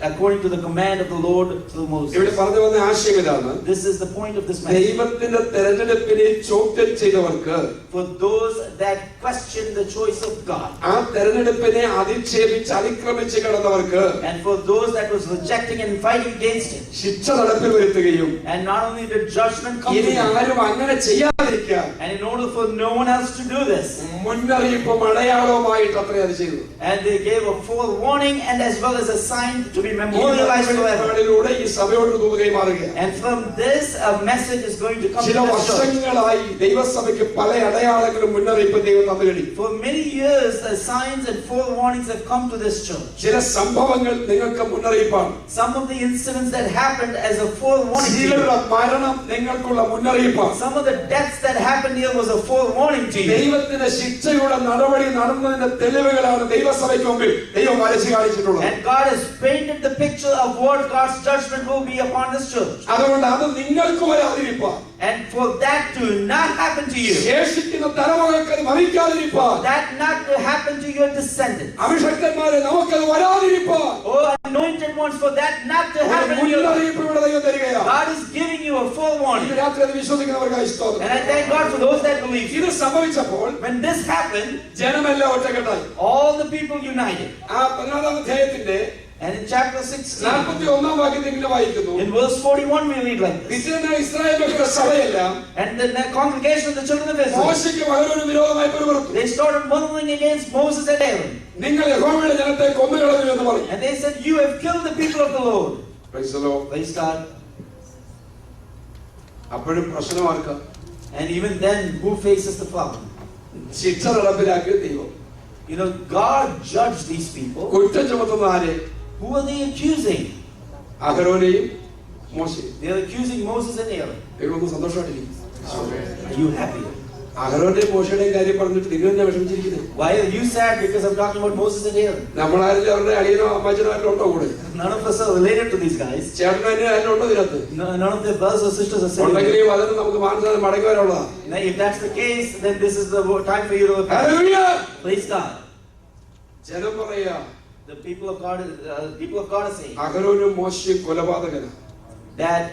according to the command of the Lord through Moses. ഇവിടെ പറഞ്ഞു വന്ന ആശയം ഇതാണ്. This is the point of this message. ദൈവത്തിന്റെ തെരഞ്ഞെടുപ്പിനെ ചോദ്യം ചെയ്തവർക്ക്, for those that question the choice of God, ആ തെരഞ്ഞെടുപ്പിനെ അധിക്ഷേപിച്ച് അതിക്രമിച്ച് കടന്നവർക്ക്, and for those that was rejecting and fighting against it, ശിക്ഷ നടപ്പിൽ വരുത്തുകയും, and not only the judgment come ഇനി ആരും അങ്ങനെ ചെയ്യാതിരിക്കാൻ, and in order for no one else to do this, മുന്നറിയിപ്പും അടയാളവുമായിട്ട് അത്രേ അത് ചെയ്തു. and they gave a forewarning and as well as a sign to be memorialized forever. ഈ സഭയോട് തൂകയും മാറുക. And from this a message is going to come to ചില the church. വർഷങ്ങളായി ദൈവസഭയ്ക്ക് പല അടയാളങ്ങളും മുന്നറിയിപ്പ് ദൈവം തന്നു കഴിഞ്ഞു. For many years the signs and forewarnings have come to this church. ചില സംഭവങ്ങൾ നിങ്ങൾക്ക് മുന്നറിയിപ്പാണ്. Some of the incidents that happened as a forewarning. ചിലരുടെ മരണം നിങ്ങൾക്കുള്ള മുന്നറിയിപ്പാണ്. Some of the deaths that happened here was a forewarning to you. ദൈവത്തിന്റെ ശിക്ഷയുടെ നടപടി നടന്നതിന്റെ തെളിവുകളാണ് ദൈവസഭയ്ക്ക് മുമ്പിൽ ദൈവം വരച്ചു കാണിച്ചിട്ടുള്ളത്. And God has painted the picture of what God's judgment will be upon this church. അതുകൊണ്ട് അത് നിങ്ങൾക്ക് വരാതിരിപ്പാൻ, and for that to not happen to you, ശേഷിക്കുന്ന തലമുറകൾക്ക് അത് ഭവിക്കാതിരിപ്പാൻ, that not to happen to your descendants, അഭിഷക്തന്മാരെ നമുക്കത് വരാതിരിപ്പാൻ, oh anointed ones, for that not to happen to you, God is giving you a forewarning. ഈ രാത്രി അത് വിശ്വസിക്കുന്നവർക്കായി സ്തോത്രം. And I thank God for those that believe. ഇത് സംഭവിച്ചപ്പോൾ when this happened, ജനമെല്ലാം ഒറ്റക്കെട്ടായി. all the people united. ആ 14-ാം അധ്യായത്തിന്റെ and in chapter 16, 41-ാം വാക്യത്തിൽ ഇങ്ങനെ വായിക്കുന്നു. in verse 41 we read like this. പിറ്റേന്ന് ഇസ്രായേൽ മക്കളുടെ സഭയെല്ലാം, and the congregation of the children of Israel, മോശയ്ക്കും അഹരോനും വിരോധമായി പിറുപിറുത്തു. they started murmuring against Moses and Aaron. നിങ്ങൾ യഹോവയുടെ ജനത്തെ കൊന്നുകളഞ്ഞു എന്ന് പറഞ്ഞു. and they said, you have killed the people of the Lord. Praise the Lord. Praise God. അപ്പോഴും പ്രശ്നമാർക്കാം. And even then, who faces the problem? ശിക്ഷ നടപ്പിലാക്കിയ ദൈവം. You know, God judged these people. കുറ്റം ചുമത്തുന്ന ആരെ? Who are they accusing? അഹരോനെയും മോശയും. They are accusing Moses and Aaron. ദൈവം സന്തോഷമായിട്ടിരിക്കും. Are you happy? അഹരോന്റെയും മോശയുടെയും കാര്യം പറഞ്ഞിട്ട് നിങ്ങൾ എന്നെ വിഷമിച്ചിരിക്കുന്നത്? Why are you sad because I'm talking about Moses and Aaron? നമ്മളാരും അവരുടെ അളിയനോ അമ്മച്ചനോ ആരും ഉണ്ടോ കൂടെ? None of us are related to these guys. ചേട്ടനോ എന്നെ ആരും ഉണ്ടോ ഇതിനകത്ത്? None of their brothers or sisters are sitting. ഉണ്ടെങ്കിലും അതിന് നമുക്ക് മാനസാന്തരം മടങ്ങി വരാനുള്ളതാണ്. Now, if that's the case, then this is the time for you to repent. Hallelujah! Praise God. ജനം പറയാ, The people of God are saying അഹരോനും മോശയും കൊലപാതകനാണ്. that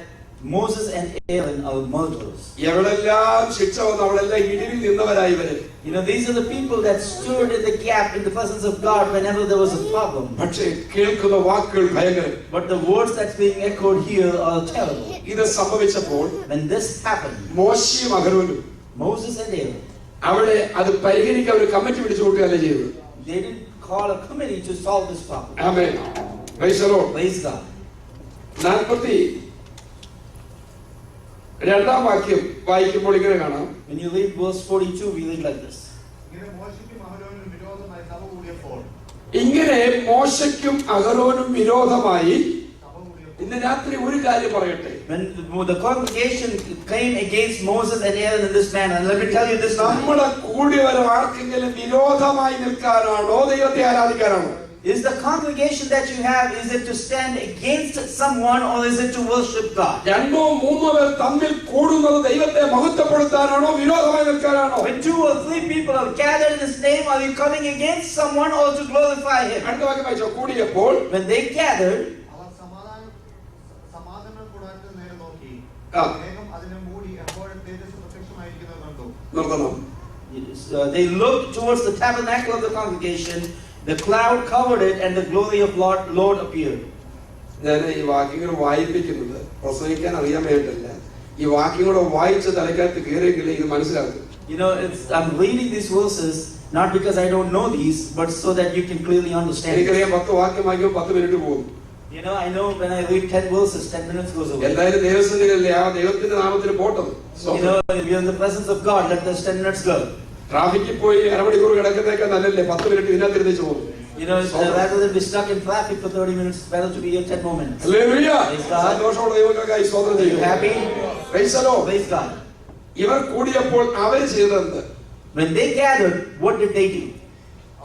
Moses and Aaron are murderers. എവിടെല്ലാം ശിക്ഷ വന്നു അവിടെല്ലാം ഇടിവിൽ നിന്നവരായി ഇവര്. You know, these are the people that stood in the gap in the presence of God whenever there was a problem. പക്ഷേ കേൾക്കുന്ന വാക്കുകൾ ഭയങ്കരം. But the words that's being echoed here are terrible. ഇത് സംഭവിച്ചപ്പോൾ When this happened, മോശയും അഹരോനും Moses and Aaron, അവിടെ അത് പരിഹരിക്കാൻ ഒരു കമ്മിറ്റി പിടിച്ചു കൂട്ടുകയല്ല ചെയ്തത്. they didn't call a committee to solve this problem. Amen. Praise the Lord. Praise God. 42-ാം വാക്യം വായിക്കുമ്പോൾ ഇങ്ങനെ കാണാം. When you read verse 42, we read like this. ഇങ്ങനെ മോശയ്ക്കും അഹരോനും വിരോധമായി സഭ കൂടിയപ്പോൾ, ഇങ്ങനെ മോശയ്ക്കും അഹരോനും വിരോധമായി. ഇന്ന് രാത്രി ഒരു കാര്യം പറയട്ടെ. When the congregation came against Moses and Aaron in this manner, and let me tell you this now. നമ്മുടെ കൂടിയവർ ആർക്കെങ്കിലും വിരോധമായി നിൽക്കാനാണോ ദൈവത്തെ ആരാധിക്കാനാണോ? Is the congregation that you have, is it to stand against someone or is it to worship God? രണ്ടോ മൂന്നോ പേർ തമ്മിൽ കൂടുന്നത് ദൈവത്തെ മഹത്വപ്പെടുത്താനാണോ വിരോധമായി നിൽക്കാനാണോ? When 2 or 3 people are gathered in His name, are you coming against someone or to glorify Him? അടുത്ത വാക്യം വായിച്ചോ. കൂടിയപ്പോൾ When they gathered, അവർ സമാധാന കൂടാരത്തിന് നേരെ നോക്കി, ആ. മേഘം അതിനെ മൂടി യഹോവയുടെ തേജസ്സ് പ്രത്യക്ഷമായിരിക്കുന്നത് കണ്ടു. നിർത്തണം. they looked towards the tabernacle of the congregation. The cloud covered it, and the glory of Lord appeared. ഞാൻ ഈ വാക്യങ്ങൾ വായിപ്പിക്കുന്നത് പ്രസംഗിക്കാൻ അറിയാൻ വേണ്ടിയിട്ടല്ല. ഈ വാക്യങ്ങൾ വായിച്ച തലക്കകത്ത് കയറിയെങ്കിലേ ഇത് മനസ്സിലാക്കും. You know, I'm reading these verses not because I don't know these, but so that you can clearly understand. എനിക്കറിയാം 10 വാക്യം വായിക്കുമ്പോൾ 10 മിനിറ്റ് പോകും. You know, I know when I read 10 verses, 10 minutes goes away. എന്തായാലും ദൈവസന്നിധിയിലല്ലേ ആ ദൈവത്തിന്റെ നാമത്തിൽ പോട്ടത്. You know, if you're in the presence of God, let those 10 minutes go. ട്രാഫിക്കിൽ പോയി അരമണിക്കൂർ കിടക്കുന്നേക്കാൾ നല്ലല്ലേ 10 മിനിറ്റ് ഇതിനകത്ത് ഇരുന്നിച്ച് പോകും. You know, rather than be stuck in traffic for 30 minutes, it's better to be here 10 more minutes. Hallelujah. Praise God. സന്തോഷമുള്ള ദൈവങ്ങൾക്കായി സ്തോത്രം Are you ചെയ്യുന്നു. happy? Praise the Lord. Praise God. ഇവർ കൂടിയപ്പോൾ അവർ ചെയ്തത് When they gathered, what did they do?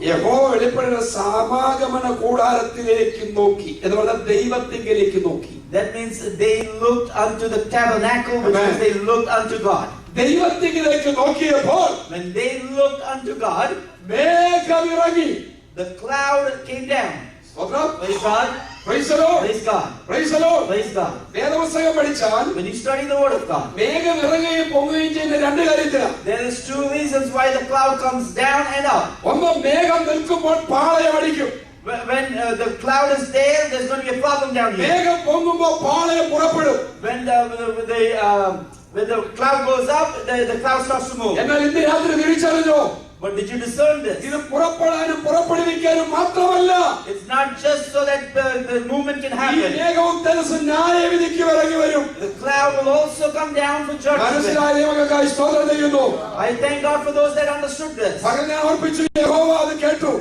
യഹോവ വെളിപ്പെടുന്ന സമാഗമന കൂടാരത്തിലേക്ക് നോക്കി എന്ന് പറഞ്ഞാൽ ദൈവത്തിലേക്ക് നോക്കി. That means they looked unto the tabernacle, which means they looked unto God. ദൈവത്തിലേക്ക് നോക്കിയപ്പോൾ When they looked unto God, മേഘം ഇറങ്ങി. the cloud came down. സ്തോത്രം. Praise God. Praise the Lord. Praise God. Praise the Lord. Praise God. വേദപുസ്തകം പഠിച്ചാൽ When you study the word of God, മേഘം ഇറങ്ങുകയും പൊങ്ങുകയും ചെയ്യുന്ന രണ്ട് കാര്യത്തിലാണ്. there is two reasons why the cloud comes down and up. ഒന്ന് മേഘം നിൽക്കുമ്പോൾ പാളയം അടിക്കും. When the cloud is there, there's going to be a problem down here. മേഘം പൊങ്ങുമ്പോൾ പാളയം പുറപ്പെടും. When the cloud goes up, the cloud starts to move. എന്നാൽ ഇന്ന് രാത്രി തിരിച്ചറിഞ്ഞോ? But did you discern this? ഇത് പുറപ്പെടാനും പുറപ്പെടുവിക്കാനും മാത്രമല്ല. It's not just so that the movement can ഈ happen. മേഘവും തേജസ്സും ന്യായവിധിക്ക് ഇറങ്ങി വരും. The cloud will also come down for judgment. മനസ്സിലായ ദൈവങ്ങൾക്കായി സ്തോത്രം ചെയ്യുന്നു. I thank God for those that understood this. പകൽ ഞാൻ ഓർപ്പിച്ചു, യഹോവ അത് കേട്ടു.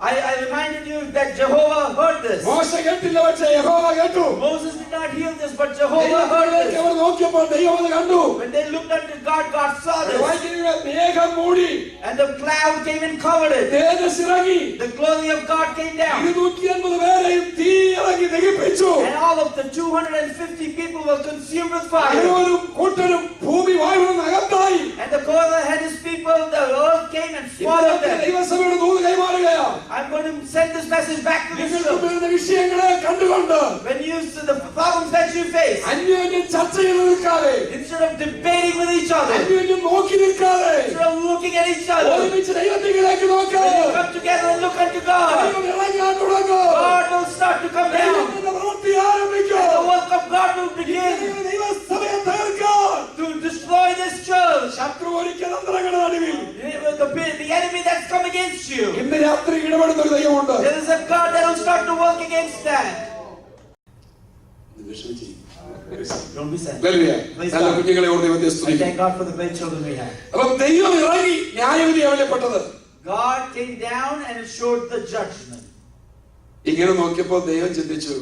I reminded you that Jehovah heard this. മോശ കേട്ടില്ല, പക്ഷേ യഹോവ കേട്ടു. Moses did not hear this, but Jehovah heard this. അവർ നോക്കിയപ്പോൾ ദൈവം അത് കണ്ടു. When they looked unto God, God saw this. മേഘം മൂടി. And the cloud came and covered it. തേജസ്സ് ഇറങ്ങി. The glory of God came down. 250 പേരെയും തീ ഇറങ്ങി ദഹിപ്പിച്ചു. And all of the 250 people were consumed with fire. അഹരോനും കൂട്ടരും ഭൂമി വാഴുന്ന അകത്തായി. And the Korah and his people, the earth came and swallowed them. ദൈവസഭയുടെ ദൂത് കൈമാറുകയാണ്. I'm going to send this message back to this church. വിഷയങ്ങളെ കണ്ടുകൊണ്ട് When you see the problems that you face, അന്യോന്യം ചർച്ച ചെയ്ത് നിൽക്കാതെ, instead of debating with each other, അന്യോന്യം നോക്കി നിൽക്കാതെ, instead of looking at each other, ഒരുമിച്ച് ദൈവത്തിലേക്ക് നോക്കാതെ, when you come together and look unto God, ദൈവം ഇറങ്ങാൻ തുടങ്ങും. God will start to come down. ദൈവത്തിന്റെ പ്രവൃത്തി ആരംഭിക്കും. And the work of God will begin ദൈവസഭയെ തകർക്കാൻ to destroy this church. ശത്രു ഒരുക്കിയ തന്ത്രങ്ങളുടെ നടുവിൽ The enemy that's come against you, ഇന്ന് രാത്രി ഇടപെടുന്ന ഒരു ദൈവമുണ്ട്. there is a God that will start to work against that. Don't be sad. Hallelujah. നല്ല കുഞ്ഞുങ്ങളെ ഓർത്ത് ദൈവത്തെ I സ്തുതിക്കുന്നു. thank God for the great children we have. അപ്പോൾ ദൈവം ഇറങ്ങി ന്യായവിധി അവലപ്പെട്ടത്. God came down and it showed the judgment. ഇങ്ങനെ നോക്കിയപ്പോൾ ദൈവം ചിന്തിച്ചു,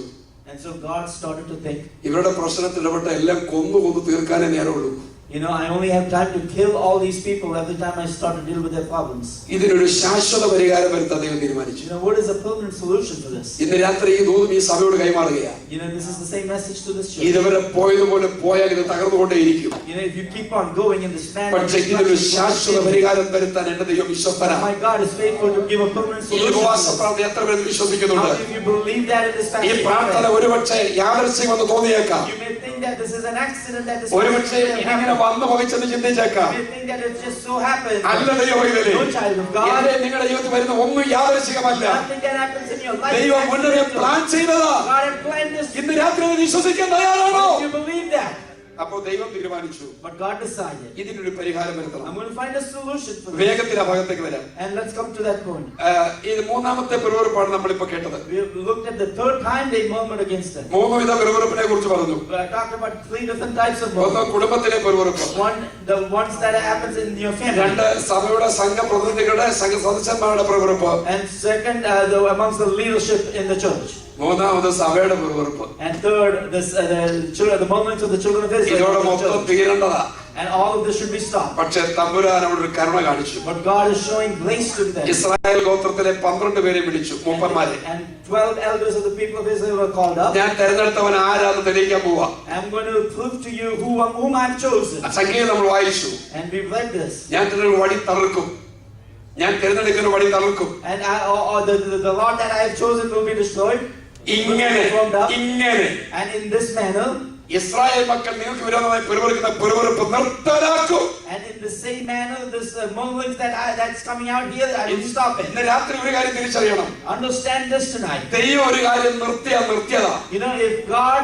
And so God started to think, ഇവരുടെ പ്രശ്നത്തിൽ ഇടപെട്ട എല്ലാം കൊന്നു തീർക്കാനേ നേരമുള്ളൂ. you know, I only have time to kill all these people every time I start to deal with their problems. ഇതിനൊരു ശാശ്വത പരിഹാരം വരുത്താൻ ദൈവം തീരുമാനിച്ചു. You know, what is a permanent solution for this? ഇന്ന് രാത്രി ഈ ദൂതും ഈ സഭയോട് കൈമാറുകയാണ്. You know, this is the same message to this church. ഇതുവരെ പോയതുപോലെ പോയാൽ ഇത് തകർന്നുകൊണ്ടേയിരിക്കും. You know, if you keep on going in this manner, പക്ഷേ ഇതിനൊരു ശാശ്വത പരിഹാരം വരുത്താൻ എന്റെ ദൈവം വിശ്വസ്തനാണ്. my God is faithful to give a permanent ഈ solution. ഉപവാസ പ്രാർത്ഥന എത്ര പേര് വിശ്വസിക്കുന്നുണ്ട്? How many of you believe that in this ഈ passage? പ്രാർത്ഥന ഒരുപക്ഷെ യാദൃശ്ചികമെന്ന് തോന്നിയേക്കാം. You may think that this is an accident, that this ഒരുപക്ഷെ ഇങ്ങനെ വന്നു പോയിച്ചെന്ന് ചിന്തിച്ചേക്കാം. You may think that it just so happened. അല്ല ദൈവമേ, No child of God. നിങ്ങളുടെ ജീവിതത്തിൽ വരുന്ന ഒന്നും യാദൃശ്ചികമല്ല. Nothing that happens in your life. ദൈവം മുന്നേ പ്ലാൻ ചെയ്തതാ. God had planned this. ഇന്ന് രാത്രി അത് വിശ്വസിക്കാൻ തയ്യാറാണോ? You believe that? അപ്പോൾ ദൈവം തീരുമാനിച്ചു, But God decided, ഇതിനൊരു പരിഹാരം വരുത്തണം. I'm going to find a solution for this. വേഗത്തിൽ ആ ഭാഗത്തേക്ക് വരാം. And let's come to that point. ഇത് മൂന്നാമത്തെ പിറുവിറുപ്പാണ് നമ്മളിപ്പോ കേട്ടത്. We looked at the third time they murmured against them. 3 വിധ പിറുവിറുപ്പിനെ കുറിച്ച് പറഞ്ഞു. I talked about 3 different types of ഒന്ന് murmuring. കുടുംബത്തിലെ പിറുവിറുപ്പ്. One, the ones that happens in your family. 2 സഭയുടെ സംഘ പ്രതിനിധികളുടെ സംഘ സദസ്യന്മാരുടെ പിറുവിറുപ്പ്. And second, amongst the leadership in the church. മൂന്നാമത് സഭയുടെ പിറുവിറുപ്പ്. And third, the murmurings of the children of Israel. ഇതോടെ മൊത്തം തീരേണ്ടതാ. And all of this should be stopped. പക്ഷേ തമ്പുരാൻ അവിടെ ഒരു കരുണ കാണിച്ചു. But God is showing grace to them. Israel ഗോത്രത്തിലെ 12 പേരെ വിളിച്ചു, മൂപ്പന്മാരെ. And 12 elders of the people of Israel were called up. ഞാൻ തെരഞ്ഞെടുത്തവൻ ആരാന്ന് തെളിയിക്കാൻ പോവാ. I'm going to prove to you whom I've chosen. സംഗീതം നമ്മൾ വായിച്ചു. And we read this. ഞാൻ ഒരു വടി തളിർക്കും. ഞാൻ തെരഞ്ഞെടുക്കുന്ന വടി തളിർക്കും. And the Lord that I have chosen will be destroyed. ഇങ്ങനെ And ഇങ്ങനെ in this manner, ഇസ്രായേൽ മക്കൾ നിങ്ങൾക്ക് വിരോധമായി പിറുപിറുക്കുന്ന പിറുപിറുപ്പ് നിർത്തലാക്കും. And in the same manner, this murmurings that's coming out here, I will stop it. ഇന്ന് രാത്രി ഒരു കാര്യം തിരിച്ചറിയണം. Understand this tonight. ദൈവം ഒരു കാര്യം നിർത്തിയതാ. You know, if God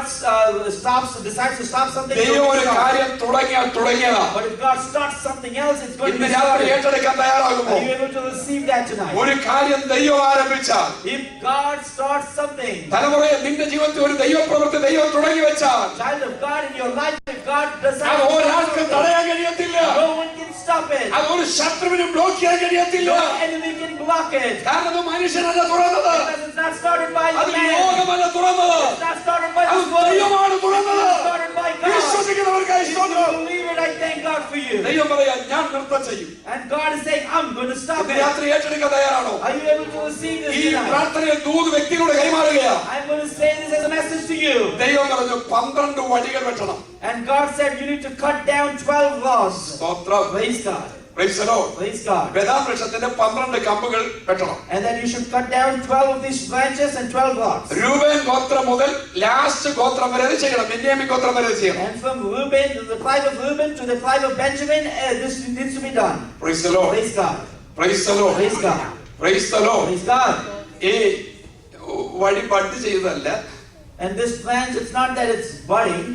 decides to stop something, ദൈവം ഒരു കാര്യം തുടങ്ങിയതാ. But if God starts something else, it's going to be ഇന്ന് രാത്രി ഏറ്റെടുക്കാൻ തയ്യാറാകുമോ? Are you able to receive that tonight? ഒരു കാര്യം ദൈവം ആരംഭിച്ചാൽ, if God starts something, തലമുറയെ നിന്റെ ജീവിതത്തിൽ ഒരു ദൈവപ്രവൃത്തി ദൈവം തുടങ്ങി വെച്ചാൽ, child of God in your life, if God decides, അത് ഒരാൾക്ക് തടയാൻ കഴിയത്തില്ല. no one can stop it. അത് ഒരു ശത്രുവിനും ബ്ലോക്ക് ചെയ്യാൻ കഴിയത്തില്ല. No enemy can block it. കാരണം അത് മനുഷ്യനല്ല തുറന്നത്. Because it's not started by അത് man. ലോകമല്ല തുറന്നത്. It's not started by അത് this world. ദൈവമാണ് തുറന്നത്. It's started by God. വിശ്വസിക്കുന്നവർക്കായി If you സ്തോത്രം. believe it, I thank God for you. ദൈവം പറയാ ഞാൻ നിർത്തം ചെയ്യും. And God is saying, I'm going to stop ഇന്ന് it. രാത്രി ഏറ്റെടുക്കാൻ തയ്യാറാണോ? Are you able to receive this ഈ tonight? പ്രാർത്ഥനയെ ദൂത് വ്യക്തികളുടെ കൈമാറുകയാ. I'm going to say this as a message to you. ദൈവം പറഞ്ഞു 12 വടികൾ വെട്ടണം. And God said you need to cut down 12 rods. സ്തോത്രം. Praise God. Praise the Lord. Praise God. ബദാം വൃക്ഷത്തിന്റെ 12 കമ്പുകൾ വെട്ടണം. And then you should cut down 12 of these branches and 12 rods. Reuben ഗോത്രം മുതൽ ലാസ്റ്റ് ഗോത്രം വരെ ചെയ്യണം. ബെന്യാമീൻ ഗോത്രം വരെ ചെയ്യണം. And from Reuben, the tribe of Reuben to the tribe of Benjamin, this needs to be done. Praise the Lord. Praise God. Praise the Lord. Praise God. Praise the Lord. Praise God. ഈ വടി bud ചെയ്തതല്ല. And this branch, it's not that it's budding.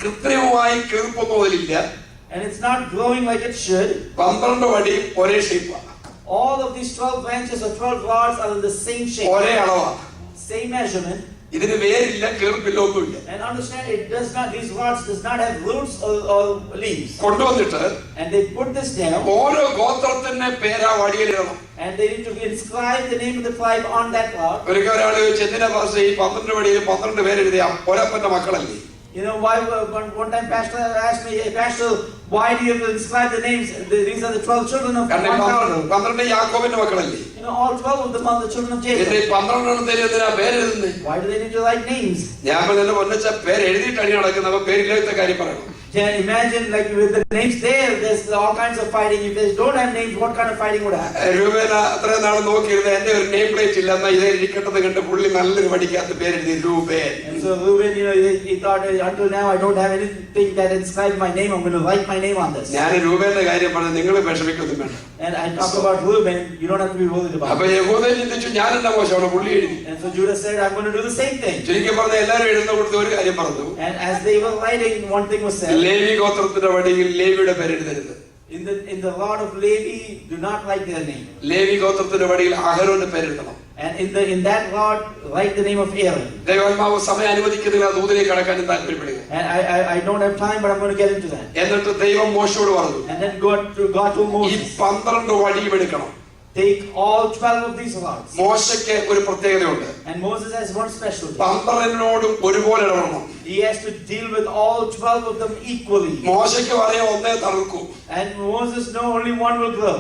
കൃത്രിമമായി കീഴ്പ്പൊന്നുമില്ല. And it's not growing like it should. 12 വടി ഒരേ ഷേപ്പാണ്. All of these 12 branches or 12 rods are in the same shape. ഒരേ അളവാ. Same measurement. ഇതിന് വേരില്ല, കീർപ്പില്ല, ഒന്നുമില്ല. And understand, these rods does not have roots or leaves. കൊണ്ടുവന്നിട്ട് And they put this down. ഓരോ ഗോത്രത്തിന്റെ പേരാ വടിയിലിടണം. And they need to inscribe the name of the tribe on that rod. ഒരാൾ ചോദിച്ചു എന്തിനാ പാസ്റ്റർ ഈ 12 വടിയിൽ 12 പേരെഴുതിയ ഒരപ്പന്റെ മക്കളല്ലേ? You know why? One time Pastor asked me, Pastor, why do you inscribe the names? These are the 12 children of one father. 12 യാക്കോബിന്റെ മക്കളല്ലേ? You know, all 12 of them are the children of Jacob. എന്നിട്ട് 12 എന്തിനാ പേരെഴുതുന്നത്? Why do they need to write names? ഞാൻ പറഞ്ഞ പൊന്നച്ച പേര് എഴുതിയിട്ടാണ് നടക്കുന്നത്. അപ്പൊ പേരില്ലാത്ത കാര്യം പറയണം. Can you imagine, like with the names there, there's all kinds of fighting. If they don't have names, what kind of fighting would happen? രൂപേന അത്രയും നാൾ നോക്കിയിരുന്നത് എന്റെ ഒരു നെയിം പ്ലേറ്റ് ഇല്ല, എന്നാ ഇതേ ഇരിക്കട്ടത് കണ്ട് പുള്ളി നല്ലൊരു വടിക്കകത്ത് പേരെഴുതി രൂപേൻ. And so Reuben, you know, he thought, until now I don't have anything that inscribes my name. I'm going to write my name on this. ഞാൻ രൂപേന്റെ കാര്യം പറഞ്ഞു, നിങ്ങൾ വിഷമിക്കൊന്നും വേണ്ട. And I talk about Reuben, you don't have to be worried about അപ്പൊ it. യഹൂദൻ ചിന്തിച്ചു ഞാൻ എന്താ മോശമാണ്, പുള്ളി എഴുതി. And so Judah said, I'm going to do the same thing. ചുരുക്കി പറഞ്ഞ എല്ലാവരും എഴുതുന്ന കൊടുത്ത് ഒരു കാര്യം പറഞ്ഞു. And as they were writing, one thing was said. Levi ഗോത്രത്തിന്റെ വടിയിൽ ലേവിയുടെ പേരെഴുതരുത്. In the rod of Levi, do not write their name. Levi ഗോത്രത്തിന്റെ വടിയിൽ അഹരോന്റെ പേരെഴുതണം. And in that rod, write the name of Aaron. ദൈവാത്മാവ് സമയം അനുവദിക്കുന്നില്ല, ദൂതിലേക്ക് കടക്കാനും താല്പര്യപ്പെടുക. And I don't have time, but I'm going to get into that. എന്നിട്ട് ദൈവം മോശയോട് പറഞ്ഞു, And then God told ഈ Moses, 12 വടിയും എടുക്കണം. take all 12 of these rods. മോശയ്ക്ക് ഒരു പ്രത്യേകതയുണ്ട്. And Moses has one specialty. 12നോടും ഒരുപോലെ ഇടപെടണം. He has to deal with all 12 of them equally. മോശയ്ക്ക് പറയാം ഒന്നേ തറുക്കൂ. And Moses know only one will grow.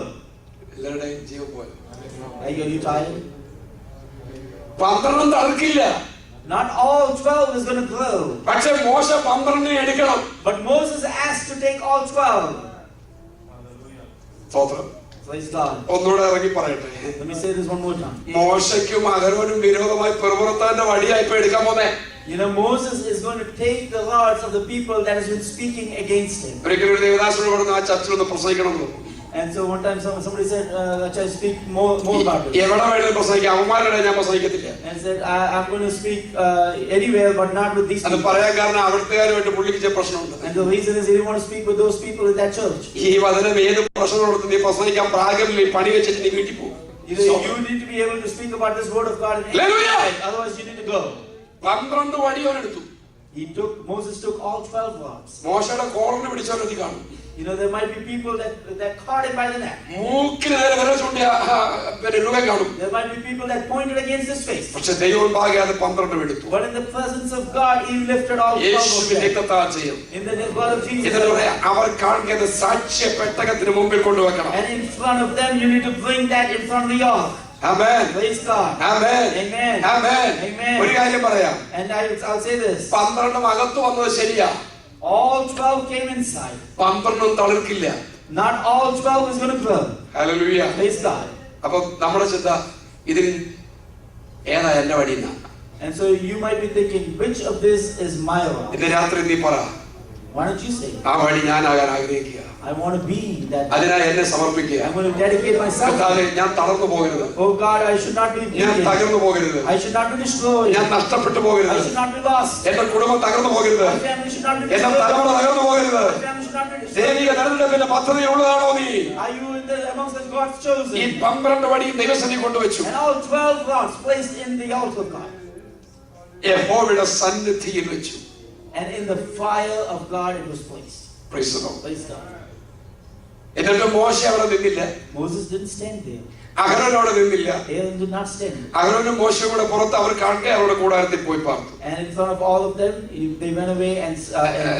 എല്ലാവരുടെയും ജീവൻ പോയി. Are you tired? 12 തറുക്കില്ല. Not all 12 is going to grow. പക്ഷെ മോശ 12 എടുക്കണം. But Moses asked to take all 12. സ്തോത്രം. Praise God. ഒന്നുകൂടെ ഇറങ്ങി പറയട്ടെ. Let me say this one more time. മോശയ്ക്കും അഹരോനും വിരോധമായി പെറുപുറത്താന്റെ വടിയായിപ്പോ എടുക്കാൻ പോന്നെ. You know, Moses is going to take the rods of the people that has been speaking against him. ഒരിക്കലും ഒരു ദേവദാസനോട് പറഞ്ഞു ആ ചർച്ചിൽ ഒന്ന് പ്രസംഗിക്കണം. And so one time somebody said, "Let's speak more about it." എവിടെ വേണമെങ്കിലും പ്രസംഗിക്കാം, അവന്മാരുടെ ഞാൻ പ്രസംഗിക്കത്തില്ല. And said, "I'm going to speak anywhere, but not with these അത് people." പറയാൻ കാരണം അവിടുത്തുകാരുമായിട്ട് പുള്ളിക്ക് ചില പ്രശ്നമുണ്ട്. And the reason is he didn't want to speak with those people in that church. ഈ വചനം ഏത് പ്രശ്നമുള്ളടത്ത് നീ പ്രസംഗിക്കാൻ പ്രാഗമില്ല, പണി വെച്ചിട്ട് നീ വീട്ടിൽ പോകും. You need to be able to speak about this word of God in any way. Otherwise you need to go. 12 വടിയോനെടുത്തു. Moses took all 12 rods. മോശയുടെ കോളറിന് പിടിച്ചവരെത്തി കാണും. You know, there might be people that caught him by the neck. മൂക്കിന് നേരെ വിരൽ ചൂണ്ടിയ രൂപം കാണും. There might be people that pointed against his face. പക്ഷെ ദൈവം ഭാഗ്യ അത് 12 എടുത്തു. But in the presence of God, he lifted all 12 of them. In the blood of Jesus. അവർ കാണിക്കുന്നത് സാക്ഷ്യ പെട്ടകത്തിന് മുമ്പിൽ കൊണ്ടുവെക്കണം. And in front of them, you need to bring that in front of the ark. Amen. Praise God. Amen. Amen. Amen. Amen. ഒരു കാര്യം പറയാം. And I'll say this. 12 അകത്ത് വന്നത് ശരിയാ. All 12 came inside. 12 തളിർക്കില്ല. Not all 12 is going to grow. Hallelujah. Praise God. അപ്പൊ നമ്മുടെ ചിന്ത ഇതിൽ ഏതാ എന്റെ വടിയെന്ന. And so you might be thinking, which of this is my rock? ഇന്ന് രാത്രി നീ പറ, Why don't you say, ആ വഴി ഞാനാകാൻ ആഗ്രഹിക്കുക. I want to be that. അതിനായി എന്നെ സമർപ്പിക്കുക. I'm going to dedicate myself. കർത്താവേ, ഞാൻ തളർന്നു പോകരുത്. Oh God, I should not be ഞാൻ weakened. തകർന്നു പോകരുത്. I should not be destroyed. ഞാൻ നഷ്ടപ്പെട്ടു I പോകരുത്. should not be lost. എന്റെ കുടുംബം തകർന്നു പോകരുത്. My family should not be എന്റെ destroyed. തലമുറ തകർന്നു പോകരുത്. My family should not be destroyed. ദൈവിക തെരഞ്ഞെടുപ്പിന്റെ പദ്ധതിയുള്ളതാണോ നീ? Are you in the amongst the God's chosen? ഈ 12 വടിയും ദൈവസന്നിധി കൊണ്ടുവച്ചു. And all 12 rods placed in the altar of God. യഹോവയുടെ സന്നിധിയിൽ വെച്ചു. And in the fire of God it was placed. Praise the Lord. Praise God. എന്നിട്ട് മോശ അവിടെ നിന്നില്ല. Moses didn't stand there. അഹരോൻ അവിടെ നിന്നില്ല. Aaron did not stand there. അഹരോനും മോശയും കൂടെ പുറത്ത് അവർ കാണിക്കെ അവരുടെ കൂടാരത്തിൽ പോയി പാർത്തു. And in front of all of them, they went away and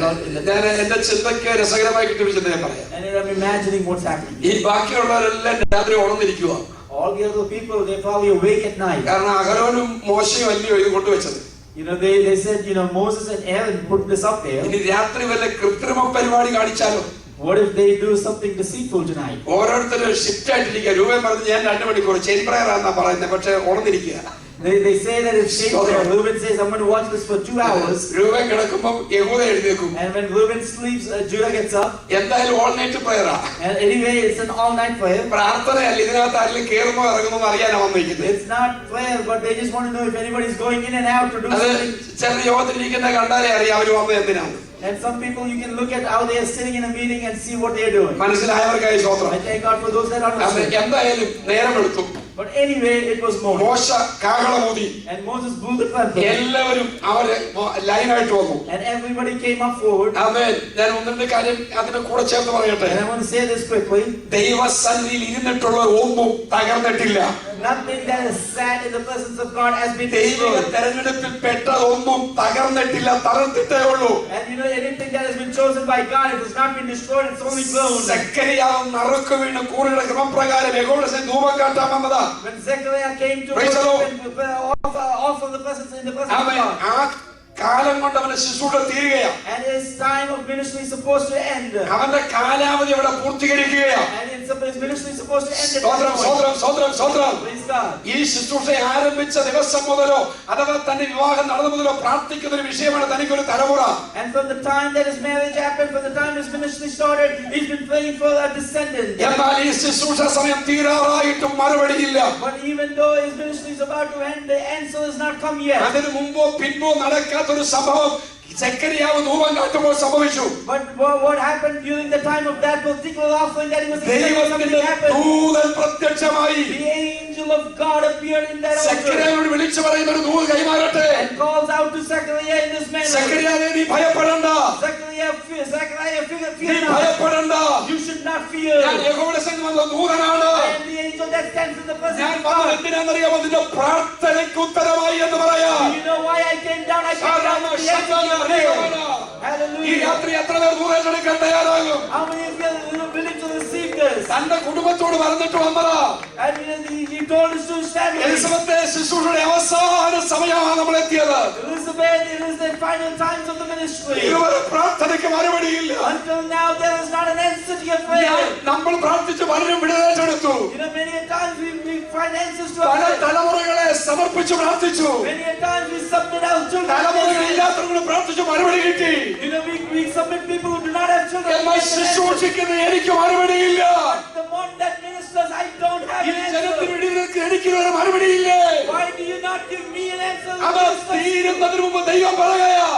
got in the. ഞാൻ എന്റെ ചിന്തയ്ക്ക് രസകരമായി കിട്ടിയ ചിന്ത ഞാൻ പറയാം. And I'm imagining what's happening. ഈ ബാക്കിയുള്ളവരെല്ലാം രാത്രി ഉണർന്നിരിക്കുക. All the other people, they're probably awake at night. കാരണം അഹരോനും മോശയും അല്ലയോ ഇത് കൊണ്ടുവച്ചത്. You know, they said, you know, Moses and Aaron put this up there. ഇനി രാത്രി വല്ല കൃത്രിമ പരിപാടി കാണിച്ചാലോ? What if they do something deceitful tonight? ഓരോരുത്തരും ഷിഫ്റ്റ് ആയിട്ടിരിക്കുക. രൂപ പറഞ്ഞ് ഞാൻ 2 മണിക്കൂർ ചെയിൻ പ്രയർ ആണെന്നാ പറയുന്നത്, പക്ഷെ ഉണർന്നിരിക്കുക. They say that it's shame. Reuben says, I'm going to watch this for 2 hours. രൂപൻ കിടക്കുമ്പോൾ യഹൂദ എഴുന്നേൽക്കും. And when Reuben sleeps, Judah gets up. എന്തായാലും ഓൾ നൈറ്റ് പ്രയറാ. And anyway, it's an all-night prayer. പ്രാർത്ഥനയല്ല, ഇതിനകത്ത് ആരെങ്കിലും കേറുമോ ഇറങ്ങുമോ അറിയാനാ വന്നിരിക്കുന്നത്. It's not prayer, but they just want to know if anybody's going in and out to do അത് something. ചില യോഗത്തിലിരിക്കുന്ന കണ്ടാലേ അറിയാം അവര് വന്നത് എന്തിനാണ്. And some people, you can look at how they are sitting in a meeting and see what they are doing. മനസ്സിലായവർക്കായി സ്തോത്രം. I thank God for those that understand. എന്തായാലും നേരം എടുത്തു. But anyway, it was morning. മോശ കാഹളമൂതി. And Moses blew the trumpet. എല്ലാവരും അവര് ലൈനായിട്ട് വന്നു. And everybody came up forward. ആമേൻ. ഞാൻ ഒന്നിന്റെ കാര്യം അതിനെ കൂടെ ചേർത്ത് പറയട്ടെ. And I want to say this quickly. ദൈവസന്നിധിയിൽ ഇരുന്നിട്ടുള്ള ഒന്നും തകർന്നിട്ടില്ല. Nothing that is sat in the presence of God has been ദൈവിക destroyed. തെരഞ്ഞെടുപ്പിൽ പെട്ടതൊന്നും തകർന്നിട്ടില്ല, തകർത്തിട്ടേ ഉള്ളൂ. And you know, anything that has been chosen by God, it has not been destroyed, it's only grown. സെക്കറിയാവ് നറുക്ക് വീണ് കൂറിയുടെ ക്രമപ്രകാരം യഹോവയുടെ ധൂപം കാട്ടാൻ വന്നതാ. When Zechariah came to offer the presence in the presence of God. ആ കാലം കൊണ്ട് അവന്റെ ശുശ്രൂഷ തീരുകയാണ്. And his time of ministry is supposed to end. അവന്റെ കാലാവധി അവിടെ പൂർത്തീകരിക്കുകയാണ്. And his ministry is supposed to end. Praise God. ഈ ശുശ്രൂഷ ആരംഭിച്ച ദിവസം മുതലോ അഥവാ തന്റെ വിവാഹം നടന്നു മുതലോ പ്രാർത്ഥിക്കുന്ന ഒരു വിഷയമാണ് തനിക്കൊരു തലമുറ. And from the time that his marriage happened, from the time his ministry started, he's been praying for a descendant. എന്നാൽ ഈ ശുശ്രൂഷ സമയം തീരാറായിട്ടും മറുപടിയില്ല. But even though his ministry is about to end, the answer has not come yet. അതിനു മുമ്പോ പിൻപോ നടക്കാത്തൊരു സംഭവം സെക്കറിയാവ് ധൂപം കാട്ടുമ്പോൾ സംഭവിച്ചു. But what happened during the time of that particular offering that he was expecting something to happen? ദൂതൻ പ്രത്യക്ഷമായി. The angel of God appeared in that altar. സെക്കറിയാവിനോട് വിളിച്ചു പറയുന്ന ഒരു ദൂത് കൈമാറട്ടെ. And calls out to Zechariah in this manner. സെക്കറിയാവേ, നീ ഭയപ്പെടണ്ട. Zechariah, fear നീ not. ഭയപ്പെടണ്ട. You should not fear. ഞാൻ യഹോവയുടെ സന്നിധിയിൽ വന്ന ദൂതനാണ്. I am the angel that stands in the presence ഞാൻ of God. എന്തിനാണെന്നറിയാമോ? നിന്റെ പ്രാർത്ഥനയ്ക്ക് ഉത്തരമായി എന്ന് പറയാം. Do you know why I came down? I came down to the answer of your prayer. ഈ Hallelujah. രാത്രി എത്ര പേർ ദൂതനെടുക്കാൻ തയ്യാറാകും? How many of you are willing to receive this? തന്റെ കുടുംബത്തോട് പറഞ്ഞിട്ട് വന്നതാ. And he told his two families. എലിസബത്തെ ശുശ്രൂഷയുടെ അവസാന സമയമാണ് നമ്മൾ എത്തിയത്. Elizabeth, it is the final times of the ministry. ഇതുവരെ പ്രാർത്ഥനയ്ക്ക് മറുപടിയില്ല. Until now, there is not an answer to your prayer. നമ്മൾ പ്രാർത്ഥിച്ച് പലരും വിടുതലെടുത്തു. You know, many a times we find answers to പല our prayer. തലമുറകളെ സമർപ്പിച്ച് പ്രാർത്ഥിച്ചു. Many a times we submit our children. തലമുറകളില്ലാത്തവരോട് പ്രാർത്ഥിച്ച് മറുപടി കിട്ടി. You know, we submit people who do not have children. എന്നാൽ ശുശ്രൂഷിക്കുന്ന എനിക്ക് മറുപടിയില്ല. The one that ministers, I don't have ഈ an ജനത്തിന് answer. വിടുതലേക്ക് എനിക്കൊരു മറുപടിയില്ലേ? Why do you not give me an answer? അത് തീരുന്നതിന് മുമ്പ് ദൈവം പറയുകയാ,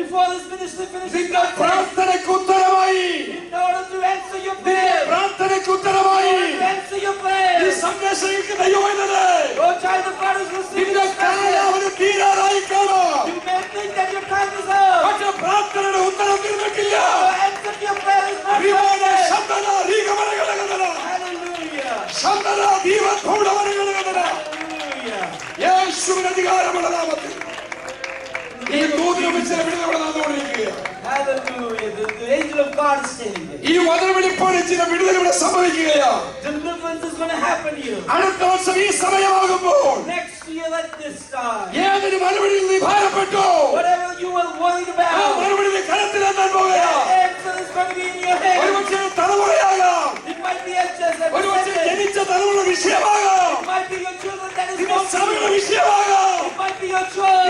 Before this ministry finishes, നിന്റെ പ്രാർത്ഥനയ്ക്ക് ഉത്തരമായി. in order to answer your prayer, പ്രാർത്ഥനയ്ക്ക് ഉത്തരമായി. to answer your prayer, ഈ സന്ദേശിക്ക് ദൈവമെന്നത് oh child of God is receiving നിന്റെ this prayer. കാലാവധി തീരാറായി കാണാം. You may think that your time is up. പക്ഷെ പ്രാർത്ഥനയുടെ ഉത്തരം തീർന്നിട്ടില്ല. The answer to your prayer is not വിവാദ yet. ശബ്ദന രീകമനകളകടന. Hallelujah. ശബ്ദന ദീപധൂഢമനകളകടന. Hallelujah. യേശുവിന്റെ അധികാരമുള്ള നാമത്തിൽ ഈ ദൂതനെ വിളിച്ച വിടുതൽ നടന്നുകൊണ്ടിരിക്കുകയാണ്. Hallelujah. The angel of God is standing there. ഈ വചനവെളിപ്പാട് ചില വിടുതൽ ഇവിടെ സംഭവിക്കുകയാണ്. Deliverance is going to happen here. അടുത്ത വർഷം ഈ സമയമാകുമ്പോൾ Next year at this time. ഏതൊരു മറുപടിയിൽ നീ ഭാരപ്പെട്ടു, Whatever you were worried ആ about, മറുപടി നീ കരത്തിലെത്താൻ പോകുകയാണ്. the answer is going to be in your hand. ഒരുപക്ഷേ തലമുറയാകാം, It might be just as ഒരുപക്ഷേ it ജനിച്ച തലമുറ വിഷയമാകാം, might be your children that is നിന്റെ going സഭയുടെ to വിഷയമാകാം. It might be your church.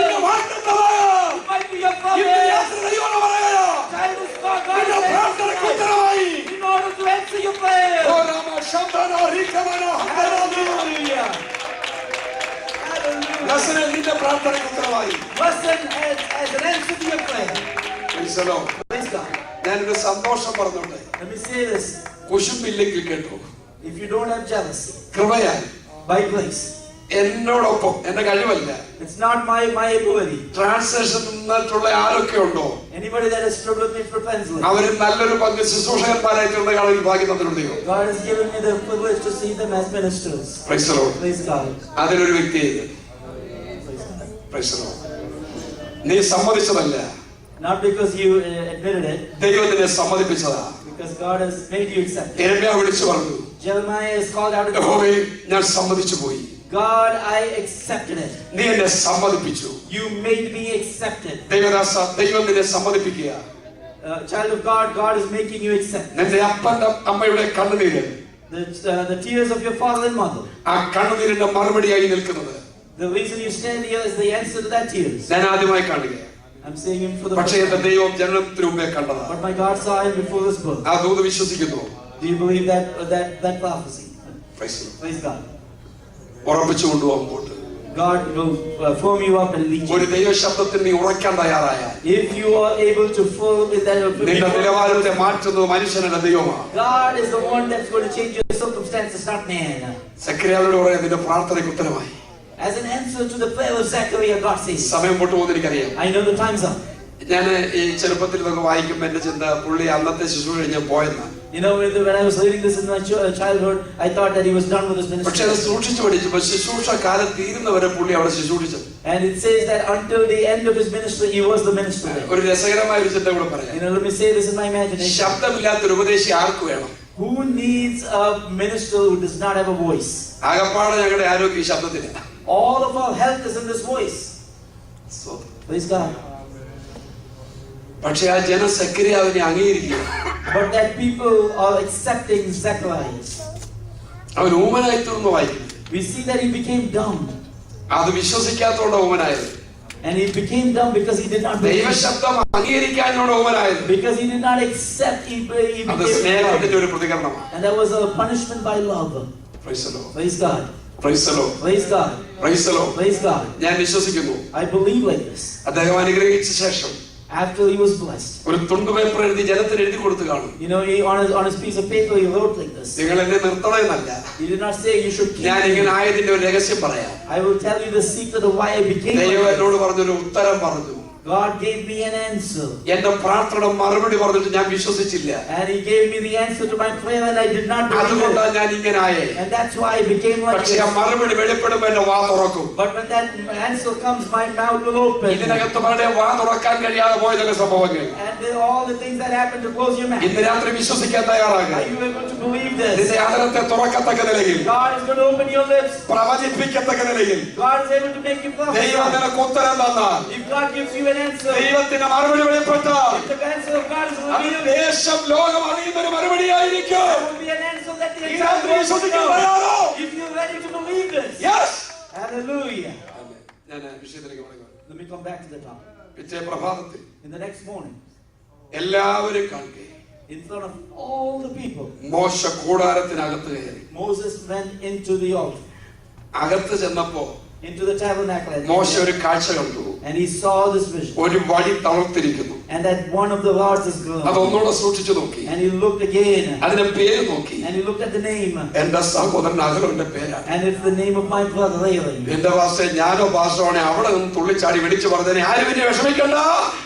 Hallelujah. ലസനെ നിന്റെ പ്രാർത്ഥനയ്ക്ക് ഉത്തരവായി. Listen as an answer to your prayer. Praise God. ഞാനൊരു സന്തോഷം പറഞ്ഞോട്ടെ. Let me say this. കുശുമ്പില്ലെങ്കിൽ കേട്ടോ, If you don't have jealousy, കൃപയാൽ by grace, എന്നോടൊപ്പം, എന്റെ കഴിവല്ല, it's not my ability. Translation നിന്നിട്ടുള്ള ആരൊക്കെ ഉണ്ടോ Anybody that has stood with me for translation, അവര് നല്ലൊരു പങ്ക് ശുശ്രൂഷകന്മാരായിട്ടുള്ള ആളുകൾ ഭാഗ്യം തന്നിട്ടുണ്ടോ? God has given me the privilege to see them as ministers. Praise the Lord. Praise God. അതിലൊരു വ്യക്തി നീ സമ്മതിച്ചതല്ല, Not because you admitted it, ദൈവത്തിനെ സമ്മതിപ്പിച്ചതാ. because God has made you accept it. യെരമ്യാവ് വിളിച്ചു പറഞ്ഞു, Jeremiah is called out of യഹോവേ ഞാൻ സമ്മതിച്ചു പോയി. God, I accepted it. നീ എന്നെ സമ്മതിപ്പിച്ചു. You made me accept it. ദൈവദാസ, ദൈവം നിന്നെ സമ്മതിപ്പിക്കുക. Child of God, God is making you accept it. നിന്റെ അപ്പന്റെ അമ്മയുടെ കണ്ണുനീര്, The tears of your father and mother, ആ കണ്ണുനീരിന്റെ മറുപടിയായി നിൽക്കുന്നത് the reason you stand here is the answer to that tears. ഞാൻ ആദ്യമായി കാണുക. I'm saying him for the പക്ഷേ first എന്റെ time. ദൈവം ജനനത്തിന് മുമ്പേ കണ്ടതാ. But my God saw him before this birth. ആ ദൂത് വിശ്വസിക്കുന്നു. Do you believe that prophecy? Praise God. ഉറപ്പിച്ചു കൊണ്ടുപോകുമ്പോൾ God will firm you up and lead ഒരു you. ദൈവ ശബ്ദത്തിന് നീ ഉറക്കാൻ തയ്യാറായാൽ If you are able to firm with that, നിന്റെ നിലവാരത്തെ മാറ്റുന്നത് മനുഷ്യനല്ല, ദൈവമാണ്. God is the one that's going to change your circumstances, not man. സെക്രട്ടറിയോട് പറയാൻ നിന്റെ പ്രാർത്ഥനയ്ക്ക് ഉത്തരമായി. As an answer to the prayer of Zechariah, God says, സമയം പൊട്ടു പോകുന്ന എനിക്കറിയാം. I know the time's up. ഞാൻ ഈ ചെറുപ്പത്തിൽ ഇതൊക്കെ വായിക്കുമ്പോൾ എന്റെ ചിന്ത പുള്ളി അന്നത്തെ ശുശ്രൂഷ കഴിഞ്ഞാൽ പോയെന്നാ. You know, when I was reading this in my childhood, I thought that he was done with his പക്ഷെ അത് ministry. സൂക്ഷിച്ചു പഠിച്ചപ്പോൾ ശുശ്രൂഷ കാലം തീരുന്നവരെ പുള്ളി അവിടെ ശുശ്രൂഷിച്ചു. And it says that until the end of his ministry, he was the minister there. ഒരു രസകരമായ ഒരു ചിന്ത കൂടെ പറയാം. You know, let me say this in my imagination. ശബ്ദമില്ലാത്തൊരു ഉപദേശി ആർക്ക് വേണം? Who needs a minister who does not have a voice? ആകപ്പാടെ ഞങ്ങളുടെ ആരോഗ്യം ഈ ശബ്ദത്തില്. All of our health is in this voice. Praise God. പക്ഷെ ആ ജന സെക്രട്ടറിയെ അംഗീകരിക്കുക. But that people are accepting Zechariah. അവൻ ഊമനായി തീർന്നു വായിക്കും. We see that he became dumb. അത് വിശ്വസിക്കാത്തോണ്ട് ഊമനായത്. And he became dumb because he did not believe. ദൈവശബ്ദം അംഗീകരിക്കാനോട് ഊമനായത്. Because he did not accept, he അത് became സ്നേഹത്തിന്റെ dumb. ഒരു പ്രതികരണമാണ്. And that was a punishment by love. Praise the Lord. Praise God. Praise the Lord. Praise God. Praise the Lord. Praise God. ഞാൻ വിശ്വസിക്കുന്നു. I believe like this. അദ്ദേഹം അനുഗ്രഹിച്ച ശേഷം After he was blessed, ഒരു തുണ്ട് paper എഴുതി ജനത്തിന് എഴുതി കൊടുത്തു കാണും. you know, on his piece of paper he wrote like this. നിങ്ങൾ എന്നെ നിർത്തണമെന്നല്ല, He did not say you should keep ഞാൻ me. ഇങ്ങനെ ആയതിന്റെ ഒരു രഹസ്യം പറയാം. I will tell you the secret of why I became ദൈവം like this. എന്നോട് പറഞ്ഞൊരു ഉത്തരം പറഞ്ഞു. God gave me an answer. എന്റെ പ്രാർത്ഥന മറുപടി പറഞ്ഞിട്ട് ഞാൻ വിശ്വസിച്ചില്ല. And he gave me the answer to my prayer and I did not believe അതുകൊണ്ടാണ് it. ഞാൻ ഇങ്ങനെ ആയേ. And that's why I became like പക്ഷെ ആ this. മറുപടി വെളിപ്പെടുമ്പോ എന്റെ വാ തുറക്കും. But when that answer comes, my mouth will open. ഇതിനകത്ത് വളരെ വാ തുറക്കാൻ കഴിയാതെ പോയ ചില സംഭവങ്ങൾ And all the things that happen to close your mouth. ഇന്ന് രാത്രി വിശ്വസിക്കാൻ തയ്യാറാകുക. Are you able to believe this? നിന്റെ ആദരത്തെ തുറക്കത്തക്ക നിലയിൽ, God is going to open your lips. പ്രവചിപ്പിക്കത്തക്ക നിലയിൽ God is able to make you ദൈവം prophesy. നിനക്ക് ഉത്തരം തന്നാൽ, If God gives you an answer, ദൈവത്തിന്റെ മറുപടി വെളിപ്പെട്ടാൽ if the answer of God is അത് revealed, ദേശം ലോകം അറിയുന്നൊരു മറുപടിയായിരിക്കും. there will be an answer that the ഈ entire രാത്രി world will വിശ്വസിക്കാൻ know. തയ്യാറോ? If you're ready to believe this. Yes. Hallelujah. ഞാൻ വിഷയത്തിലേക്ക് പറയുക. Let me come back to the topic. പിറ്റേ പ്രഭാതത്തിൽ In the next morning, എല്ലാവരും കാണുകയും in front of all the people, മോശ കൂടാരത്തിനകത്ത് കയറി. Moses went into the altar, അകത്ത് ചെന്നപ്പോ into the tabernacle, മോശ ഒരു കാഴ്ച കണ്ടു. and he saw this vision. ഒരു വടി തളർത്തിരിക്കുന്നു. And that one of the rods is grown. അതൊന്നുകൂടെ സൂക്ഷിച്ചു നോക്കി. And he looked again. അതിന്റെ പേര് നോക്കി. And he looked at the name. എന്റെ സഹോദരൻ അഹരോന്റെ പേരാണ്. And it's the name of my brother Aaron. എന്റെ ഭാഷ ഞാനോ ഭാഷമാണ് അവിടെ നിന്ന് തുള്ളിച്ചാടി വിളിച്ചു പറഞ്ഞതിനെ ആരും ഇനി വിഷമിക്കണ്ട,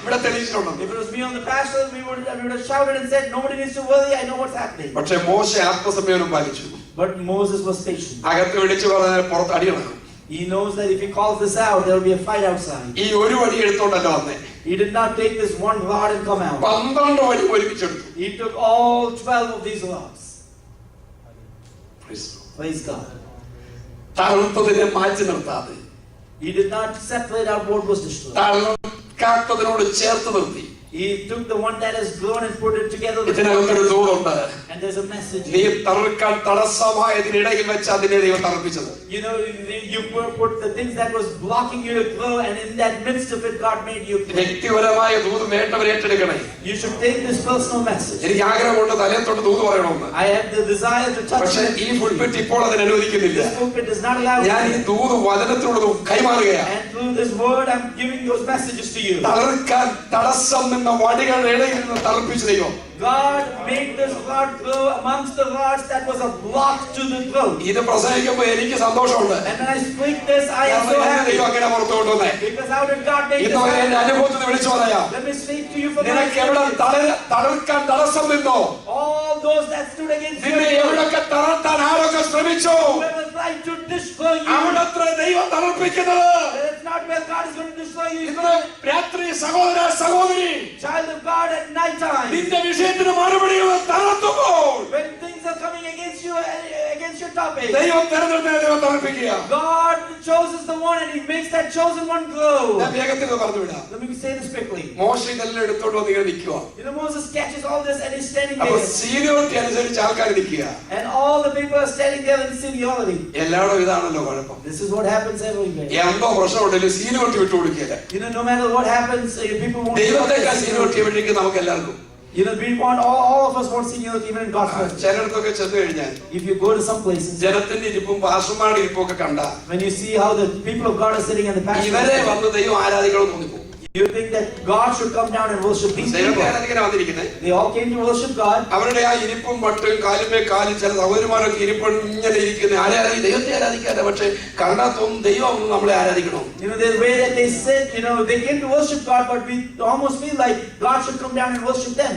ഇവിടെ തെളിയിച്ചിട്ടുണ്ട്. If it was me on the pastor, we would have shouted and said, nobody needs to worry, I know what's happening. പക്ഷെ മോശ ആത്മസംയമനം പാലിച്ചു. But Moses was patient. അകത്ത് വിളിച്ചു പറഞ്ഞാൽ പുറത്ത് അടിയണം. He knows that if he calls this out, there will be a fight outside. ഈ ഒരു വടി എടുത്തോണ്ടല്ല വന്നേ. He did not take this one rod and come out. 12 വടി ഒരുമിച്ചെടുത്തു. He took all 12 of these rods. Praise God. തളർത്തതിനെ മാറ്റി നിർത്താതെ, He did not separate out what was destroyed. തളർക്കാത്തതിനോട് ചേർത്ത് നിർത്തി. He took the one that has grown and put it together with the ഇതിനകത്തൊരു ദൂതുണ്ട്. and And there's a message. നീ തകർക്കാൻ തടസ്സമായതിനിടയിൽ വെച്ച് അതിനെ ദൈവം തകർപ്പിച്ചത്. You know, you put the things that was blocking you to grow, and in that midst of it, God made you grow. വ്യക്തിപരമായ ദൂത് വേണ്ടവരെ ഏറ്റെടുക്കണേ. You should take this personal message. എനിക്ക് ആഗ്രഹമുണ്ട് തലയിൽ തൊട്ട് ദൂത് പറയണമെന്ന്. I have the desire to touch. പക്ഷേ ഈ pulpit ഇപ്പോൾ അതിനെ അനുവദിക്കുന്നില്ല. This pulpit does not allow. ഞാൻ ഈ ദൂത് വചനത്തിലൂടെ കൈമാറുകയാണ്. And through this word, I'm giving those messages to you. തകർക്കാൻ തടസ്സം നിന്ന വടികളുടെ ഇടയിൽ നിന്ന് തളർപ്പിച്ച ദൈവം. God made this rod grow amongst the rods that was a block to the throat. ഇത് പ്രസംഗിക്കുമ്പോൾ എനിക്ക് സന്തോഷമുണ്ട്. And when I speak this, I am so happy. ദൈവം അങ്ങനെ പുറത്തു കൊണ്ടുവന്നേ. Because how did God make this ഇതുവരെ എന്റെ happen? അനുഭവത്തിൽ വിളിച്ചു പറയാം. Let me speak to you from my നിനക്ക് എവിടെ തകർക്കാൻ തടസ്സം നിന്നോ, all those that stood against you, നിന്നെ എവിടൊക്കെ തളർത്താൻ ആരൊക്കെ ശ്രമിച്ചോ, whoever tried to destroy you, അവിടത്ര ദൈവം തളർപ്പിക്കുന്നത്. it's not where God is going to destroy you. ഇന്ന് രാത്രി സഹോദര സഹോദരി, Child of God, at night time, നിന്റെ വിഷയത്തിന് മറുപടി തളർത്തുമ്പോൾ, when things are coming against you, against your topic, ദൈവം തെരഞ്ഞെടുത്തതിനെ ദൈവം തളർപ്പിക്കുക. God chooses the one and He makes that chosen one grow. ഞാൻ വേഗത്തിൽ പറഞ്ഞു വിടാം. Let me say this quickly. മോശ ഇതെല്ലാം എടുത്തോണ്ട് വന്ന് ഇങ്ങനെ നിൽക്കുക. You know, Moses catches all this and he's standing അപ്പൊ there. സീനിയോറിറ്റി അനുസരിച്ച് ആൾക്കാർ നിൽക്കുക. And all the people are standing there in seniority. എല്ലാവരും ഇതാണല്ലോ കുഴപ്പം. This is what happens everywhere. എന്തോ പ്രശ്നമുണ്ടെങ്കിലും സീനിയോറിറ്റി വിട്ടുകൊടുക്കില്ല. You know, no matter what happens, people won't. ദൈവത്തെക്കാൾ സീനിയോറിറ്റി എവിടേക്ക് നമുക്ക് എല്ലാവർക്കും. You know, we want all of us want seniority even in God's presence. ചിലയിടത്തൊക്കെ ചെന്ന് കഴിഞ്ഞാൽ If you go to some places, ജനത്തിന്റെ ഇരിപ്പും പാസ്റ്റർമാരുടെ ഇരിപ്പും ഒക്കെ കണ്ട when you see how the people of God are sitting in the pastor, ഇവരെ വന്ന് ദൈവം ആരാധിക്കണം തോന്നിപ്പോ. you think that God should come down and worship these ദൈവത്തെ people. ആരാധിക്കാൻ വന്നിരിക്കുന്നത്. They all came to worship God. അവരുടെ ആ ഇരിപ്പും മട്ടും കാലുമേ കാലും ചില സഹോദരന്മാരൊക്കെ ഇരിപ്പും ഇങ്ങനെ ഇരിക്കുന്ന ദൈവത്തെ ആരാധിക്കാതെ, പക്ഷെ കണ്ടാ തോന്നും ദൈവം നമ്മളെ ആരാധിക്കണം. You know, the way that they sit, you know, they came to worship God, but we almost feel like God should come down and worship them.